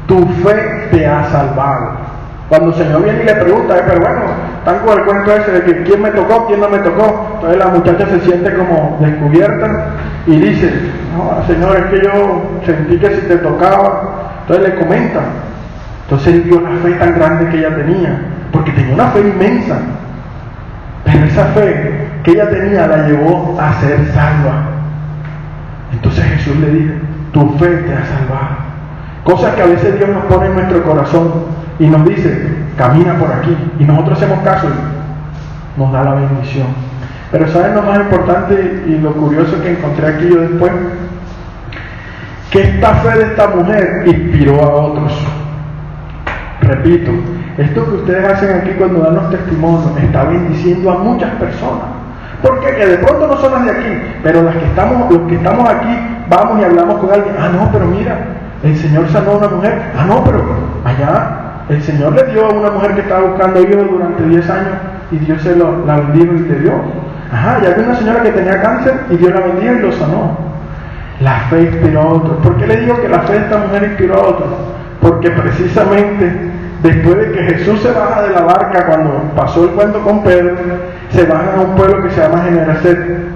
tu fe te ha salvado. Cuando el Señor viene y le pregunta, pero bueno, están con el cuento ese de que quién me tocó, quién no me tocó. Entonces la muchacha se siente como descubierta y dice: no, Señor, es que yo sentí que si te tocaba. Entonces le comenta. Entonces él vio la fe tan grande que ella tenía, porque tenía una fe inmensa. Pero esa fe que ella tenía la llevó a ser salva. Entonces Jesús le dijo: tu fe te ha salvado. Cosas que a veces Dios nos pone en nuestro corazón y nos dice: camina por aquí, y nosotros hacemos caso y nos da la bendición. Pero ¿saben lo más importante y lo curioso que encontré aquí yo después? Que esta fe de esta mujer inspiró a otros. Repito, esto que ustedes hacen aquí cuando dan los testimonios está bendiciendo a muchas personas. ¿Por qué? Que de pronto no son las de aquí, pero los que estamos aquí, vamos y hablamos con alguien: ah, no, pero mira, el Señor sanó a una mujer. Ah, no, pero allá el Señor le dio a una mujer que estaba buscando hijos durante 10 años y Dios la bendijo y le dio. Ajá, y había una señora que tenía cáncer y Dios la bendijo y lo sanó. La fe inspiró a otros. ¿Por qué le digo que la fe de esta mujer inspiró a otros? Porque precisamente después de que Jesús se baja de la barca, cuando pasó el cuento con Pedro, se baja a un pueblo que se llama Genesaret.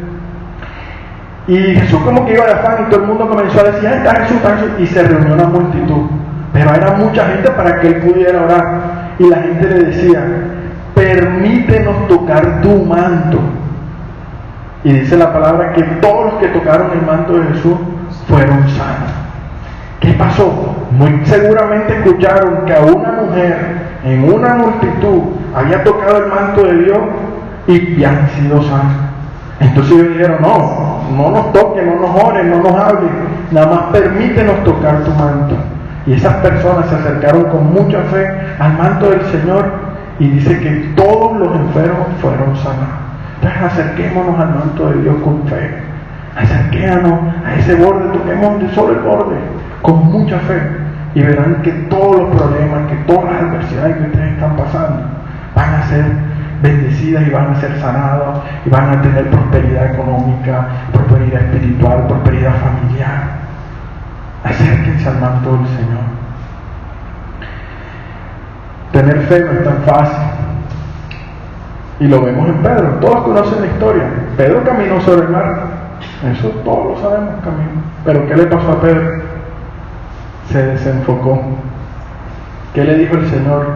Y Jesús como que iba de afán y todo el mundo comenzó a decir, ¡ay, está Jesús, está Jesús! Y se reunió una multitud. Pero era mucha gente para que él pudiera orar. Y la gente le decía, permítenos tocar tu manto. Y dice la palabra que todos los que tocaron el manto de Jesús fueron sanos. ¿Qué pasó? Muy seguramente escucharon que a una mujer en una multitud había tocado el manto de Dios y habían sido sanos. Entonces ellos dijeron, no nos toquen, no nos oren, no nos hablen, nada más permítenos tocar tu manto. Y esas personas se acercaron con mucha fe al manto del Señor y dice que todos los enfermos fueron sanados. Entonces acerquémonos al manto de Dios con fe. Acerquémonos a ese borde, toquemos de solo el borde, con mucha fe. Y verán que todos los problemas, que todas las adversidades que ustedes están pasando, van a ser bendecidas y van a ser sanadas y van a tener prosperidad económica, prosperidad espiritual, prosperidad familiar. Acérquense al manto del Señor. Tener fe no es tan fácil. Y lo vemos en Pedro. Todos conocen la historia. Pedro caminó sobre el mar. Eso todos lo sabemos, caminó. Pero ¿qué le pasó a Pedro? Se desenfocó. ¿Qué le dijo el Señor?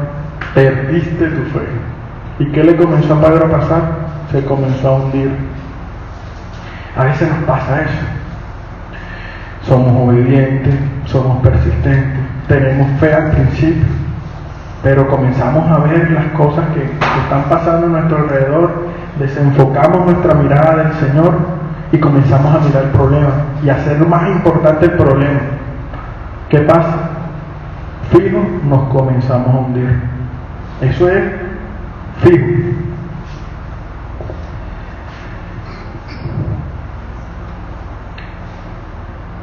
Perdiste tu fe. ¿Y qué le comenzó a Pedro a pasar? Se comenzó a hundir. A veces nos pasa eso. Somos obedientes, somos persistentes, tenemos fe al principio, pero comenzamos a ver las cosas que están pasando a nuestro alrededor, desenfocamos nuestra mirada del Señor y comenzamos a mirar el problema y a hacer más importante el problema. ¿Qué pasa? Fijo, nos comenzamos a hundir. Eso es fijo.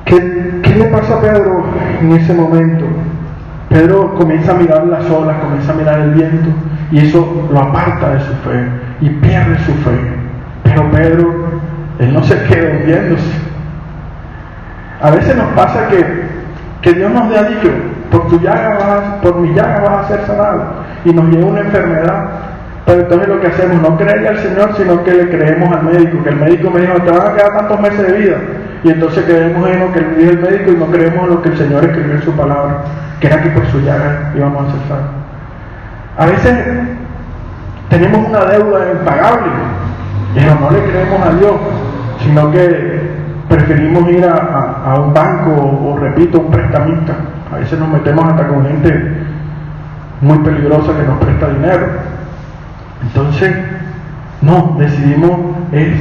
¿Qué le pasa a Pedro en ese momento? Pedro comienza a mirar las olas, comienza a mirar el viento y eso lo aparta de su fe y pierde su fe. Pero Pedro, él no se queda hundiéndose. A veces nos pasa que Dios nos ha dicho, por mi llaga vas a ser sanado, y nos llega una enfermedad. Pero entonces lo que hacemos, no creerle al Señor, sino que le creemos al médico, que el médico me dijo, te van a quedar tantos meses de vida. Y entonces creemos en lo que dijo el médico y no creemos en lo que el Señor escribió en su palabra, que era que por su llaga íbamos a ser sanos. A veces tenemos una deuda impagable, pero no le creemos a Dios, sino que preferimos ir a un banco o repito, un prestamista. A veces nos metemos hasta con gente muy peligrosa que nos presta dinero. Entonces, no, decidimos es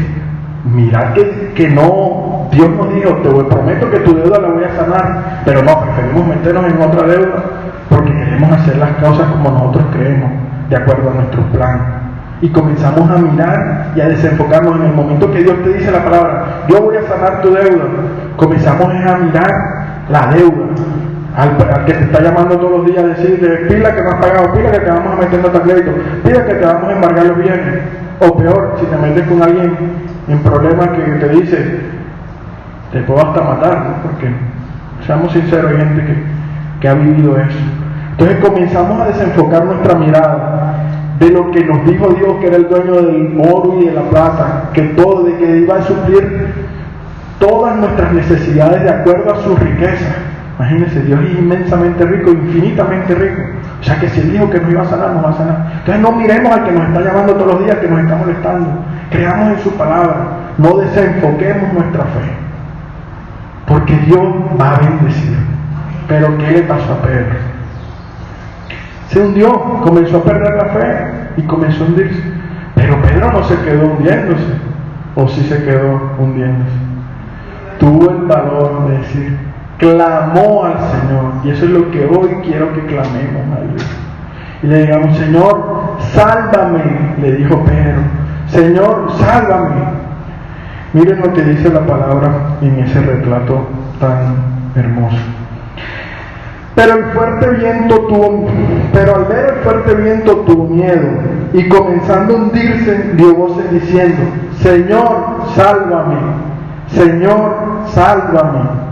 mirar que no, Dios nos dijo, te prometo que tu deuda la voy a sanar, pero no, preferimos meternos en otra deuda porque queremos hacer las cosas como nosotros creemos, de acuerdo a nuestro plan. Y comenzamos a mirar y a desenfocarnos en el momento que Dios te dice la palabra, yo voy a sanar tu deuda. Comenzamos a mirar la deuda. Al que te está llamando todos los días a decirle, pila que no has pagado, pila que te vamos a meter en otro crédito, pila que te vamos a embargar los bienes. O peor, si te metes con alguien en problemas que te dice, te puedo hasta matar, ¿no? Porque, seamos sinceros, hay gente que ha vivido eso. Entonces comenzamos a desenfocar nuestra mirada de lo que nos dijo Dios, que era el dueño del oro y de la plata, que todo, de que iba a suplir todas nuestras necesidades de acuerdo a su riqueza. Imagínense, Dios es inmensamente rico, infinitamente rico. O sea que si Él dijo que nos iba a sanar, nos va a sanar. Entonces no miremos al que nos está llamando todos los días, que nos está molestando. Creamos en su palabra. No desenfoquemos nuestra fe. Porque Dios va a bendecir. Pero ¿qué le pasó a Pedro? Se hundió, comenzó a perder la fe y comenzó a hundirse. Pero Pedro no se quedó hundiéndose. O sí se quedó hundiéndose. Tuvo el valor de decir, clamó al Señor, y eso es lo que hoy quiero que clamemos a Dios. Y le digamos, Señor, sálvame, le dijo Pedro, Señor, sálvame. Miren lo que dice la palabra en ese retrato tan hermoso. Pero al ver el fuerte viento tuvo miedo, y comenzando a hundirse, dio voces diciendo: Señor, sálvame, Señor, sálvame.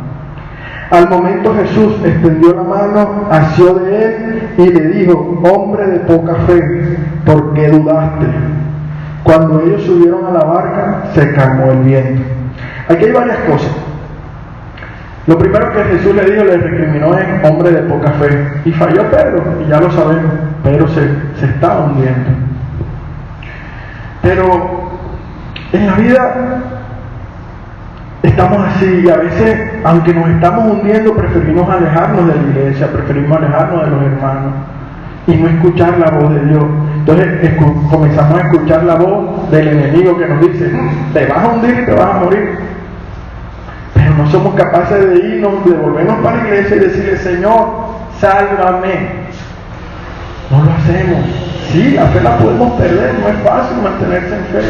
Al momento Jesús extendió la mano, asió de él y le dijo: hombre de poca fe, ¿por qué dudaste? Cuando ellos subieron a la barca, se calmó el viento. Aquí hay varias cosas. Lo primero que Jesús le dijo, le recriminó, es hombre de poca fe. Y falló Pedro, y ya lo sabemos, Pedro se está hundiendo. Pero en la vida estamos así, y a veces, aunque nos estamos hundiendo, preferimos alejarnos de la iglesia, preferimos alejarnos de los hermanos y no escuchar la voz de Dios. Entonces comenzamos a escuchar la voz del enemigo que nos dice: te vas a hundir, te vas a morir. Pero no somos capaces de irnos, de volvernos para la iglesia y decirle: Señor, sálvame. No lo hacemos. Sí, la fe la podemos perder, no es fácil mantenerse en fe.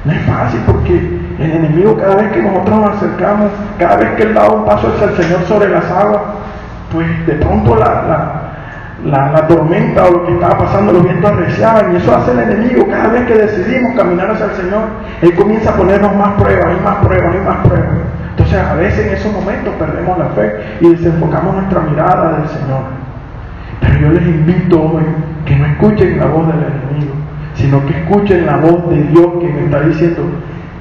No es fácil porque el enemigo, cada vez que nosotros nos acercamos, cada vez que él da un paso hacia el Señor sobre las aguas, pues de pronto la tormenta o lo que estaba pasando, los vientos arreciaban, y eso hace el enemigo. Cada vez que decidimos caminar hacia el Señor, él comienza a ponernos más pruebas y más pruebas y más pruebas. Entonces a veces en esos momentos perdemos la fe y desenfocamos nuestra mirada del Señor. Pero yo les invito hoy que no escuchen la voz del enemigo, sino que escuchen la voz de Dios que me está diciendo: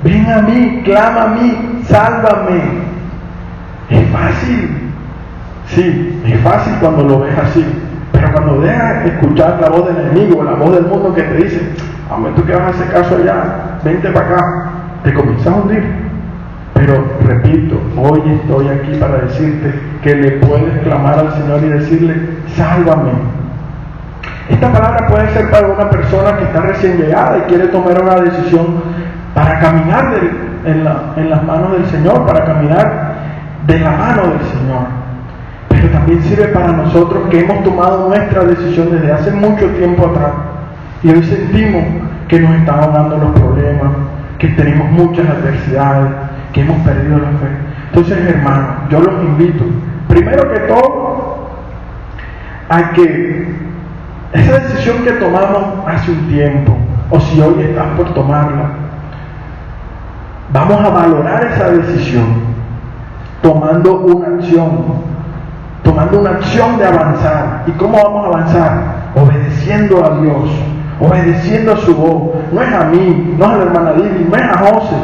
ven a mí, clama a mí, sálvame. Es fácil, sí, es fácil cuando lo ves así, pero cuando dejas escuchar la voz del enemigo, la voz del mundo que te dice: hombre, tú que vas a hacer caso allá, vente para acá, te comienzas a hundir. Pero repito, hoy estoy aquí para decirte que le puedes clamar al Señor y decirle: sálvame. Esta palabra puede ser para una persona que está recién llegada y quiere tomar una decisión para caminar en las manos del Señor, para caminar de la mano del Señor. Pero también sirve para nosotros que hemos tomado nuestra decisión desde hace mucho tiempo atrás y hoy sentimos que nos están ahogando los problemas, que tenemos muchas adversidades, que hemos perdido la fe. Entonces, hermanos, yo los invito, primero que todo, a que esa decisión que tomamos hace un tiempo, o si hoy estás por tomarla, vamos a valorar esa decisión tomando una acción de avanzar. ¿Y cómo vamos a avanzar? Obedeciendo a Dios, obedeciendo a su voz. No es a mí, no es a la hermana Lili, no es a José,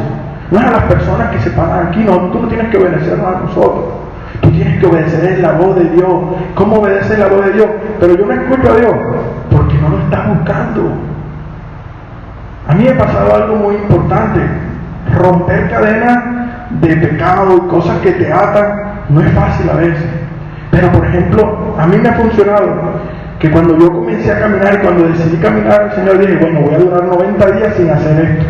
no es a las personas que se paran aquí. No, tú no tienes que obedecernos a nosotros, tú tienes que obedecer la voz de Dios. ¿Cómo obedecer la voz de Dios? Pero yo no escucho a Dios porque no lo estás buscando. A mí me ha pasado algo muy importante. Romper cadenas de pecado y cosas que te atan no es fácil a veces. Pero por ejemplo, a mí me ha funcionado que cuando yo comencé a caminar y cuando decidí caminar, el Señor dije: bueno, voy a durar 90 días sin hacer esto.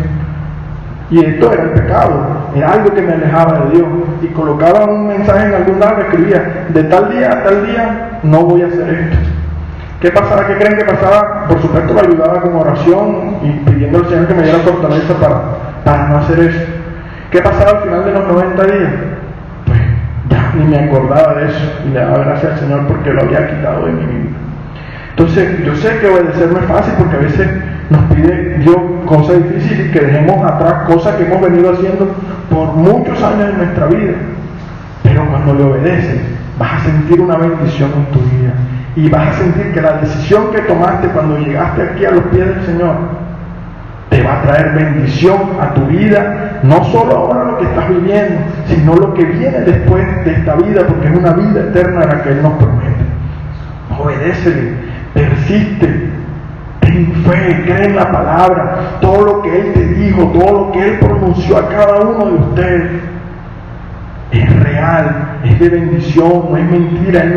Y esto era el pecado, era algo que me alejaba de Dios. Y colocaba un mensaje en algún lado, escribía: de tal día a tal día no voy a hacer esto. ¿Qué pasaba? ¿Qué creen que pasaba? Por supuesto me ayudaba con oración y pidiendo al Señor que me diera fortaleza para no hacer eso. ¿Qué pasaba al final de los 90 días? Pues ya ni me acordaba de eso y le daba gracias al Señor porque lo había quitado de mi vida. Entonces yo sé que obedecer no es fácil porque a veces nos pide Dios cosas difíciles y que dejemos atrás cosas que hemos venido haciendo por muchos años en nuestra vida. Pero cuando le obedeces vas a sentir una bendición en tu vida y vas a sentir que la decisión que tomaste cuando llegaste aquí a los pies del Señor te va a traer bendición a tu vida, no solo ahora lo que estás viviendo, sino lo que viene después de esta vida, porque es una vida eterna la que Él nos promete. Obedécele, persiste, ten fe, cree en la palabra, todo lo que Él te dijo, todo lo que Él pronunció a cada uno de ustedes es real, es de bendición, no es mentira. Él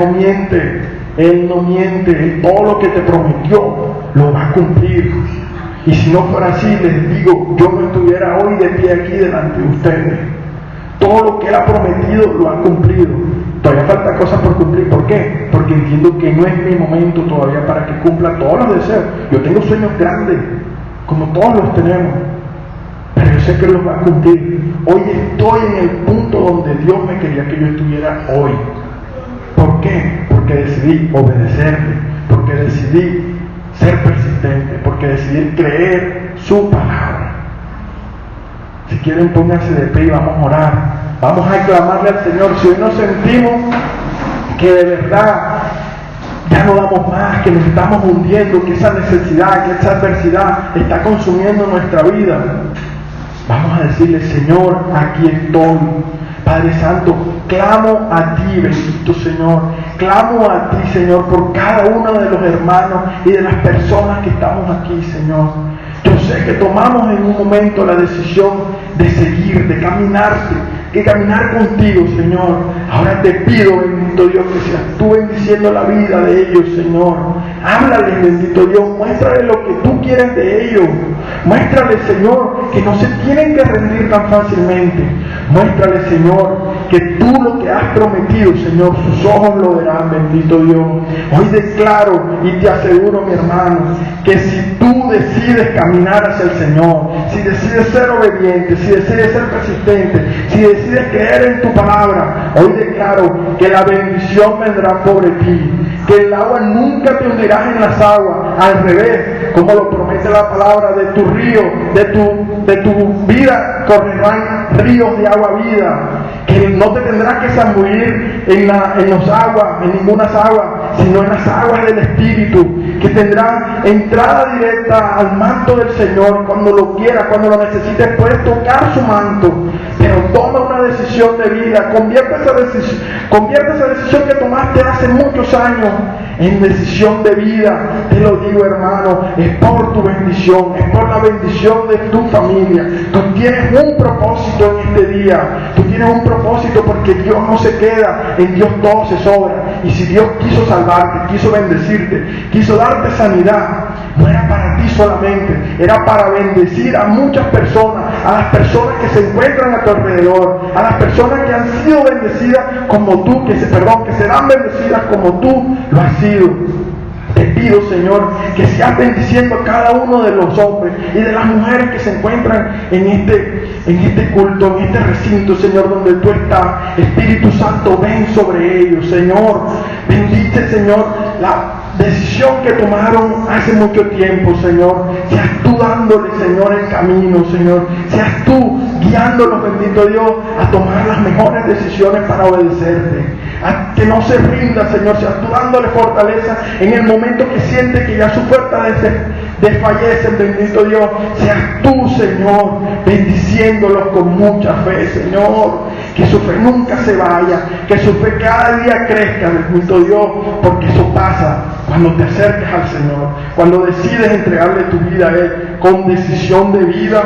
no miente, Él todo lo que te prometió lo va a cumplir. Y si no fuera así, les digo, yo no estuviera hoy de pie aquí delante de ustedes. Todo lo que Él ha prometido lo ha cumplido. Todavía falta cosas por cumplir. ¿Por qué? Porque entiendo que no es mi momento todavía para que cumpla todos los deseos. Yo tengo sueños grandes, como todos los tenemos, pero yo sé que los va a cumplir. Hoy estoy en el punto donde Dios me quería que yo estuviera hoy. ¿Por qué? Porque decidí obedecerle, porque decidí ser persistente, porque decidir creer su palabra. Si quieren, pónganse de pie y vamos a orar. Vamos a clamarle al Señor. Si hoy nos sentimos que de verdad ya no damos más, que nos estamos hundiendo, que esa necesidad, que esa adversidad está consumiendo nuestra vida, vamos a decirle: Señor, aquí estoy. Padre Santo, clamo a ti, bendito Señor. Clamo a ti, Señor, por cada uno de los hermanos y de las personas que estamos aquí, Señor. Yo sé que tomamos en un momento la decisión de seguir, de caminarte, de caminar contigo, Señor. Ahora te pido, bendito Dios, que seas tú bendiciendo la vida de ellos, Señor. Háblales, bendito Dios, muéstrales lo que tú quieres de ellos. Muéstrales, Señor, que no se tienen que rendir tan fácilmente. Muéstrales, Señor, que tú lo que has prometido, Señor, sus ojos lo verán, bendito Dios. Hoy declaro y te aseguro, mi hermano, que si tú decides caminar hacia el Señor, si decides ser obediente, si decides ser persistente, si decides creer en tu palabra, hoy declaro que la bendición vendrá sobre ti, que el agua nunca te hundirás en las aguas, al revés, como lo promete la palabra, de tu río, de tu vida correrán ríos de agua vida, que no te tendrás que zambullir en las aguas, en ninguna agua, sino en las aguas del Espíritu, que tendrán entrada directa al manto del Señor cuando lo quieras, cuando lo necesites, puedes tocar su manto, pero toma una decisión de vida, convierte esa decisión que tomaste hace muchos años en decisión de vida. Te lo digo, hermano, es por tu bendición, es por la bendición de tu familia. Tú tienes un propósito en este día, tú tienes un propósito, porque Dios no se queda, en Dios todo se sobra. Y si Dios quiso salvarte, quiso bendecirte, quiso darte sanidad, no era para ti solamente, era para bendecir a muchas personas, a las personas que se encuentran a tu alrededor, a las personas que han sido bendecidas como tú, que serán bendecidas como tú lo has sido. Te pido, Señor, que seas bendiciendo a cada uno de los hombres y de las mujeres que se encuentran en este culto, en este recinto, Señor, donde tú estás. Espíritu Santo, ven sobre ellos, Señor. Bendice, Señor, la decisión que tomaron hace mucho tiempo, Señor. Seas tú dándole, Señor, el camino, Señor. Seas tú guiándolos, bendito Dios, a tomar las mejores decisiones para obedecerte. A que no se rinda, Señor. Seas tú dándole fortaleza en el momento que siente que ya su fuerza desfallece, bendito Dios. Seas tú, Señor, bendiciéndolos con mucha fe, Señor. Que su fe nunca se vaya, que su fe cada día crezca, bendito Dios, porque eso pasa cuando te acercas al Señor, cuando decides entregarle tu vida a Él con decisión de vida.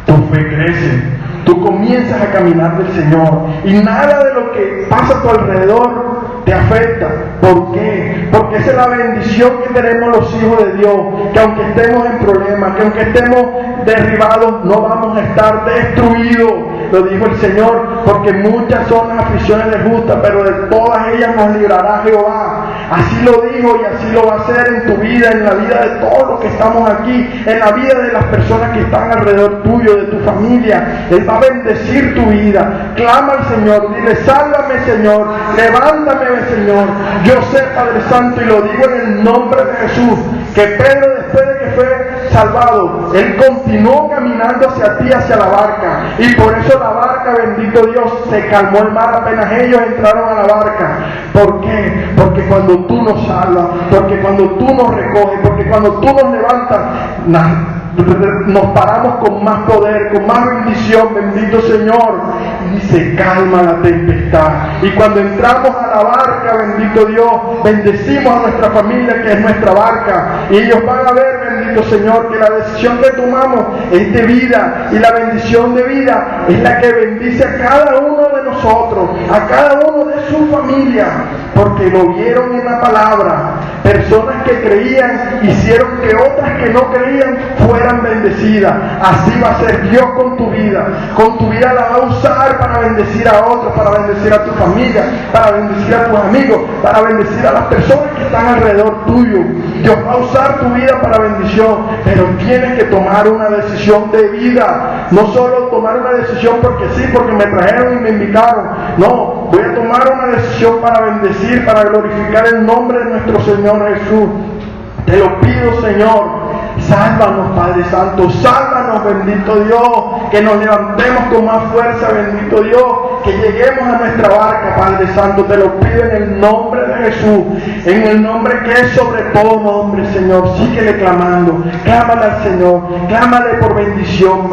Tu fe crece, tú comienzas a caminar del Señor y nada de lo que pasa a tu alrededor te afecta. ¿Por qué? Porque esa es la bendición que tenemos los hijos de Dios, que aunque estemos en problemas, que aunque estemos derribados, no vamos a estar destruidos. Lo dijo el Señor, porque muchas son las aflicciones del justo, pero de todas ellas nos librará Jehová. Así lo dijo y así lo va a hacer en tu vida, en la vida de todos los que estamos aquí, en la vida de las personas que están alrededor tuyo, de tu familia. Él va a bendecir tu vida. Clama al Señor, dile: sálvame, Señor, levántame, Señor. Yo sé, Padre Santo, y lo digo en el nombre de Jesús, que Pedro, después de que fue salvado, él continuó caminando hacia ti, hacia la barca, y por eso la barca, bendito Dios, se calmó el mar apenas ellos entraron a la barca. ¿Por qué? Porque cuando tú nos salvas, porque cuando tú nos recoges, porque cuando tú nos levantas, nos paramos con más poder, con más bendición, bendito Señor, y se calma la tempestad. Y cuando entramos a la barca, bendito Dios, bendecimos a nuestra familia, que es nuestra barca, y ellos van a ver, bendito Señor, que la decisión que tomamos es de vida, y la bendición de vida es la que bendice a cada uno de nosotros, a cada uno de su familia, porque lo vieron en la palabra. Personas que creían hicieron que otras que no creían fueran bendecidas. Así va a ser Dios con tu vida. Con tu vida la va a usar para bendecir a otros, para bendecir a tu familia, para bendecir a tus amigos, para bendecir a las personas que están alrededor tuyo. Dios va a usar tu vida para bendición, pero tienes que tomar una decisión de vida. No solo tomar una decisión porque sí, porque me trajeron y me invitaron. No, voy a tomar una decisión para bendecir, para glorificar el nombre de nuestro Señor Jesús. Te lo pido, Señor. Sálvanos, Padre Santo, sálvanos, bendito Dios, que nos levantemos con más fuerza, bendito Dios, que lleguemos a nuestra barca, Padre Santo. Te lo pido en el nombre de Jesús, en el nombre que es sobre todo nombre, Señor. Síguele clamando, clámale al Señor, clámale por bendición.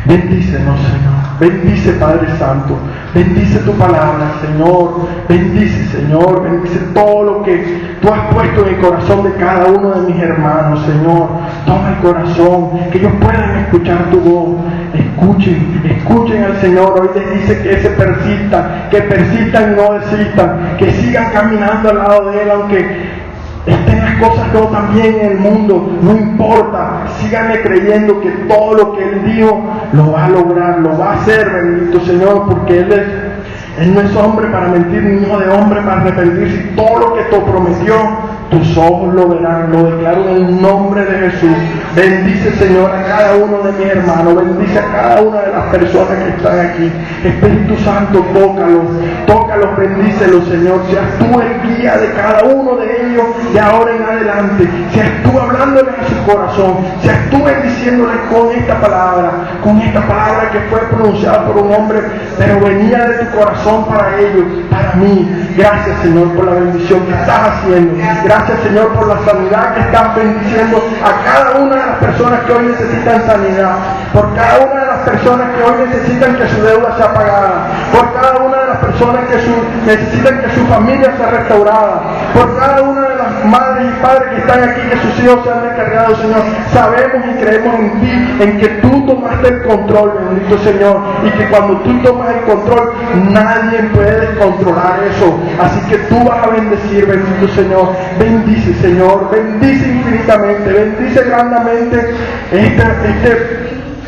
Bendícenos, Señor. Bendice, Padre Santo. Bendice tu palabra, Señor. Bendice, Señor. Bendice todo lo que tú has puesto en el corazón de cada uno de mis hermanos, Señor. Toma el corazón, que ellos puedan escuchar tu voz. Escuchen al Señor. Hoy les dice que persistan y no desistan, que sigan caminando al lado de Él, aunque estén las cosas no tan bien en el mundo, no importa, síganle creyendo que todo lo que Él dijo lo va a lograr, lo va a hacer, bendito Señor, porque Él no es hombre para mentir, ni hijo de hombre para arrepentirse. Y todo lo que te prometió, tus ojos lo verán. Lo declaro en el nombre de Jesús. Bendice, Señor, a cada uno de mis hermanos. Bendice a cada una de las personas que están aquí. Espíritu Santo, tócalos, bendícelos, Señor. Seas tú el guía de cada uno de ellos de ahora en adelante. Seas tú hablándoles a su corazón. Seas tú bendiciéndoles con esta palabra que fue pronunciada por un hombre, pero venía de tu corazón para ellos, para mí. Gracias, Señor, por la bendición que estás haciendo. Gracias, Señor, por la sanidad que estás bendiciendo a cada una de las personas que hoy necesitan sanidad, por cada una de las personas que hoy necesitan que su deuda sea pagada, por cada una de las personas que necesitan que su familia sea restaurada, por cada una de las madres y padres que están aquí, que sus hijos sean descargados, Señor. Sabemos y creemos en ti, en que tú tomaste el control, bendito Señor, y que cuando tú tomas el control, nadie puede descontrolar eso. Así que tú vas a bendecir, bendito Señor. Bendice, Señor, bendice infinitamente, bendice grandemente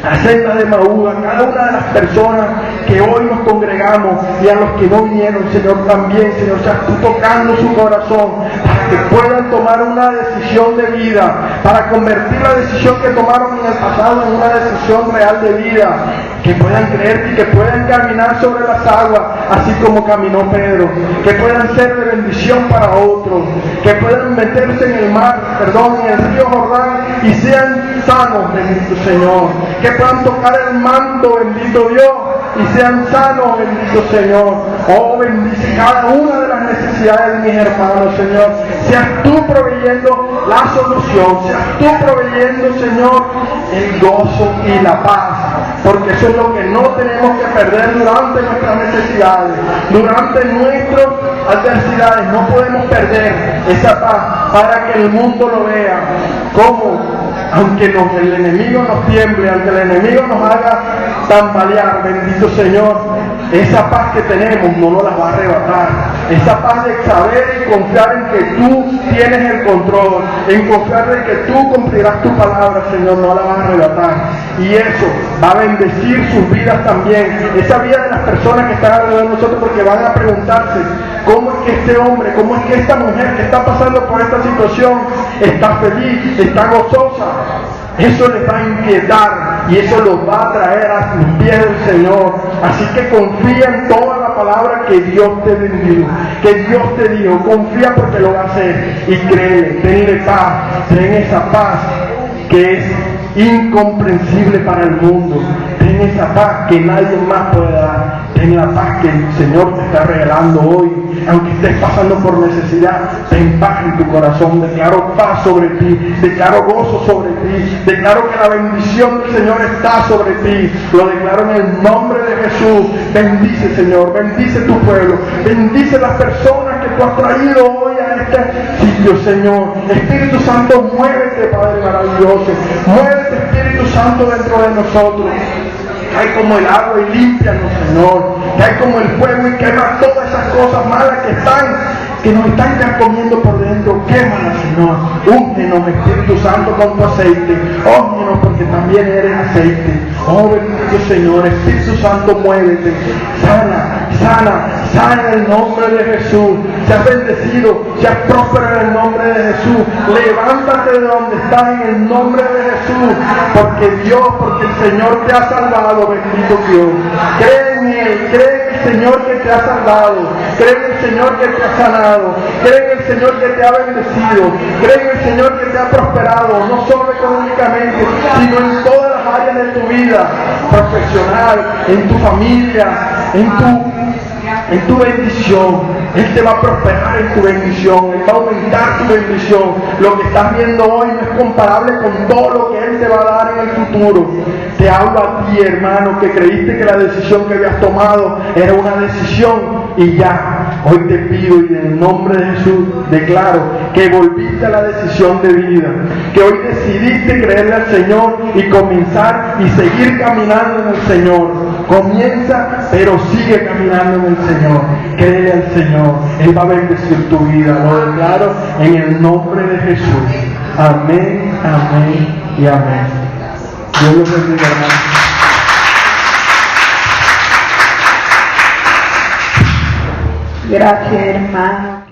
la senda de Maús, a cada una de las personas que hoy nos congregamos y a los que no vinieron, Señor, también, Señor, seas tú tocando su corazón para que puedan tomar una decisión de vida, para convertir la decisión que tomaron en el pasado en una decisión real de vida, que puedan creer y que puedan caminar sobre las aguas, así como caminó Pedro, que puedan ser de bendición para otros, que puedan meterse en el río Jordán y sean sanos, bendito Señor, que puedan tocar el manto, bendito Dios, y sean sanos, bendito Señor. Oh, bendice cada una de las necesidades de mis hermanos, Señor. Seas tú proveyendo la solución, seas tú proveyendo, Señor, el gozo y la paz, porque eso es lo que no tenemos que perder durante nuestras necesidades, durante nuestras adversidades. No podemos perder esa paz para que el mundo lo vea. ¿Cómo? Aunque el enemigo nos tiemble, aunque el enemigo nos haga tambalear, bendito Señor, esa paz que tenemos no nos la va a arrebatar. Esa paz de saber y confiar en que tú tienes el control, en confiar en que tú cumplirás tu palabra, Señor, no la vas a arrebatar. Y eso va a bendecir sus vidas también, esa vida de las personas que están alrededor de nosotros, porque van a preguntarse, ¿cómo es que este hombre, cómo es que esta mujer que está pasando por esta situación está feliz, está gozosa? Eso les va a inquietar y eso los va a traer a los pies del Señor. Así que confía en toda la palabra que Dios te bendijo, que Dios te dijo. Confía porque lo va a hacer y créele, tenle paz, ten esa paz que es incomprensible para el mundo. Ten esa paz que nadie más puede dar. Ten la paz que el Señor te está regalando hoy. Aunque estés pasando por necesidad, ten paz en tu corazón. Declaro paz sobre ti, declaro gozo sobre ti, declaro que la bendición del Señor está sobre ti. Lo declaro en el nombre de Jesús. Bendice, Señor, bendice tu pueblo, bendice las personas que tú has traído hoy a este sitio, Señor. Espíritu Santo, muévete, Padre maravilloso, muévete, Espíritu Santo, dentro de nosotros. Cae como el agua y límpianos, Señor. Cae como el fuego y quema todas esas cosas malas que nos están carcomiendo por dentro. Quémalas, Señor. Úngenos, Espíritu Santo, con tu aceite. Óngenos porque también eres aceite. Oh, bendito Señor. Espíritu Santo, muévete. Sana, sana, sana en el nombre de Jesús. Seas bendecido, seas próspero en el nombre de Jesús. Levántate de donde estás en el nombre de Jesús, porque el Señor te ha salvado, bendito Dios. Cree en Él, cree en el Señor que te ha salvado, cree en el Señor que te ha sanado, cree en el Señor que te ha bendecido, cree en el Señor que te ha prosperado, no solo económicamente, sino en todas las áreas de tu vida, profesional, en tu familia, en tu bendición. Él te va a prosperar en tu bendición, Él va a aumentar tu bendición. Lo que estás viendo hoy no es comparable con todo lo que Él te va a dar en el futuro. Te hablo a ti, hermano, que creíste que la decisión que habías tomado era una decisión y ya. Hoy te pido y en el nombre de Jesús declaro que volviste a la decisión de vida, que hoy decidiste creerle al Señor y comenzar y seguir caminando en el Señor. Comienza, pero sigue caminando en el Señor. Créele al Señor, Él va a bendecir tu vida. Lo declaro en el nombre de Jesús. Amén, amén y amén. Dios los bendiga, hermano. Gracias, hermano.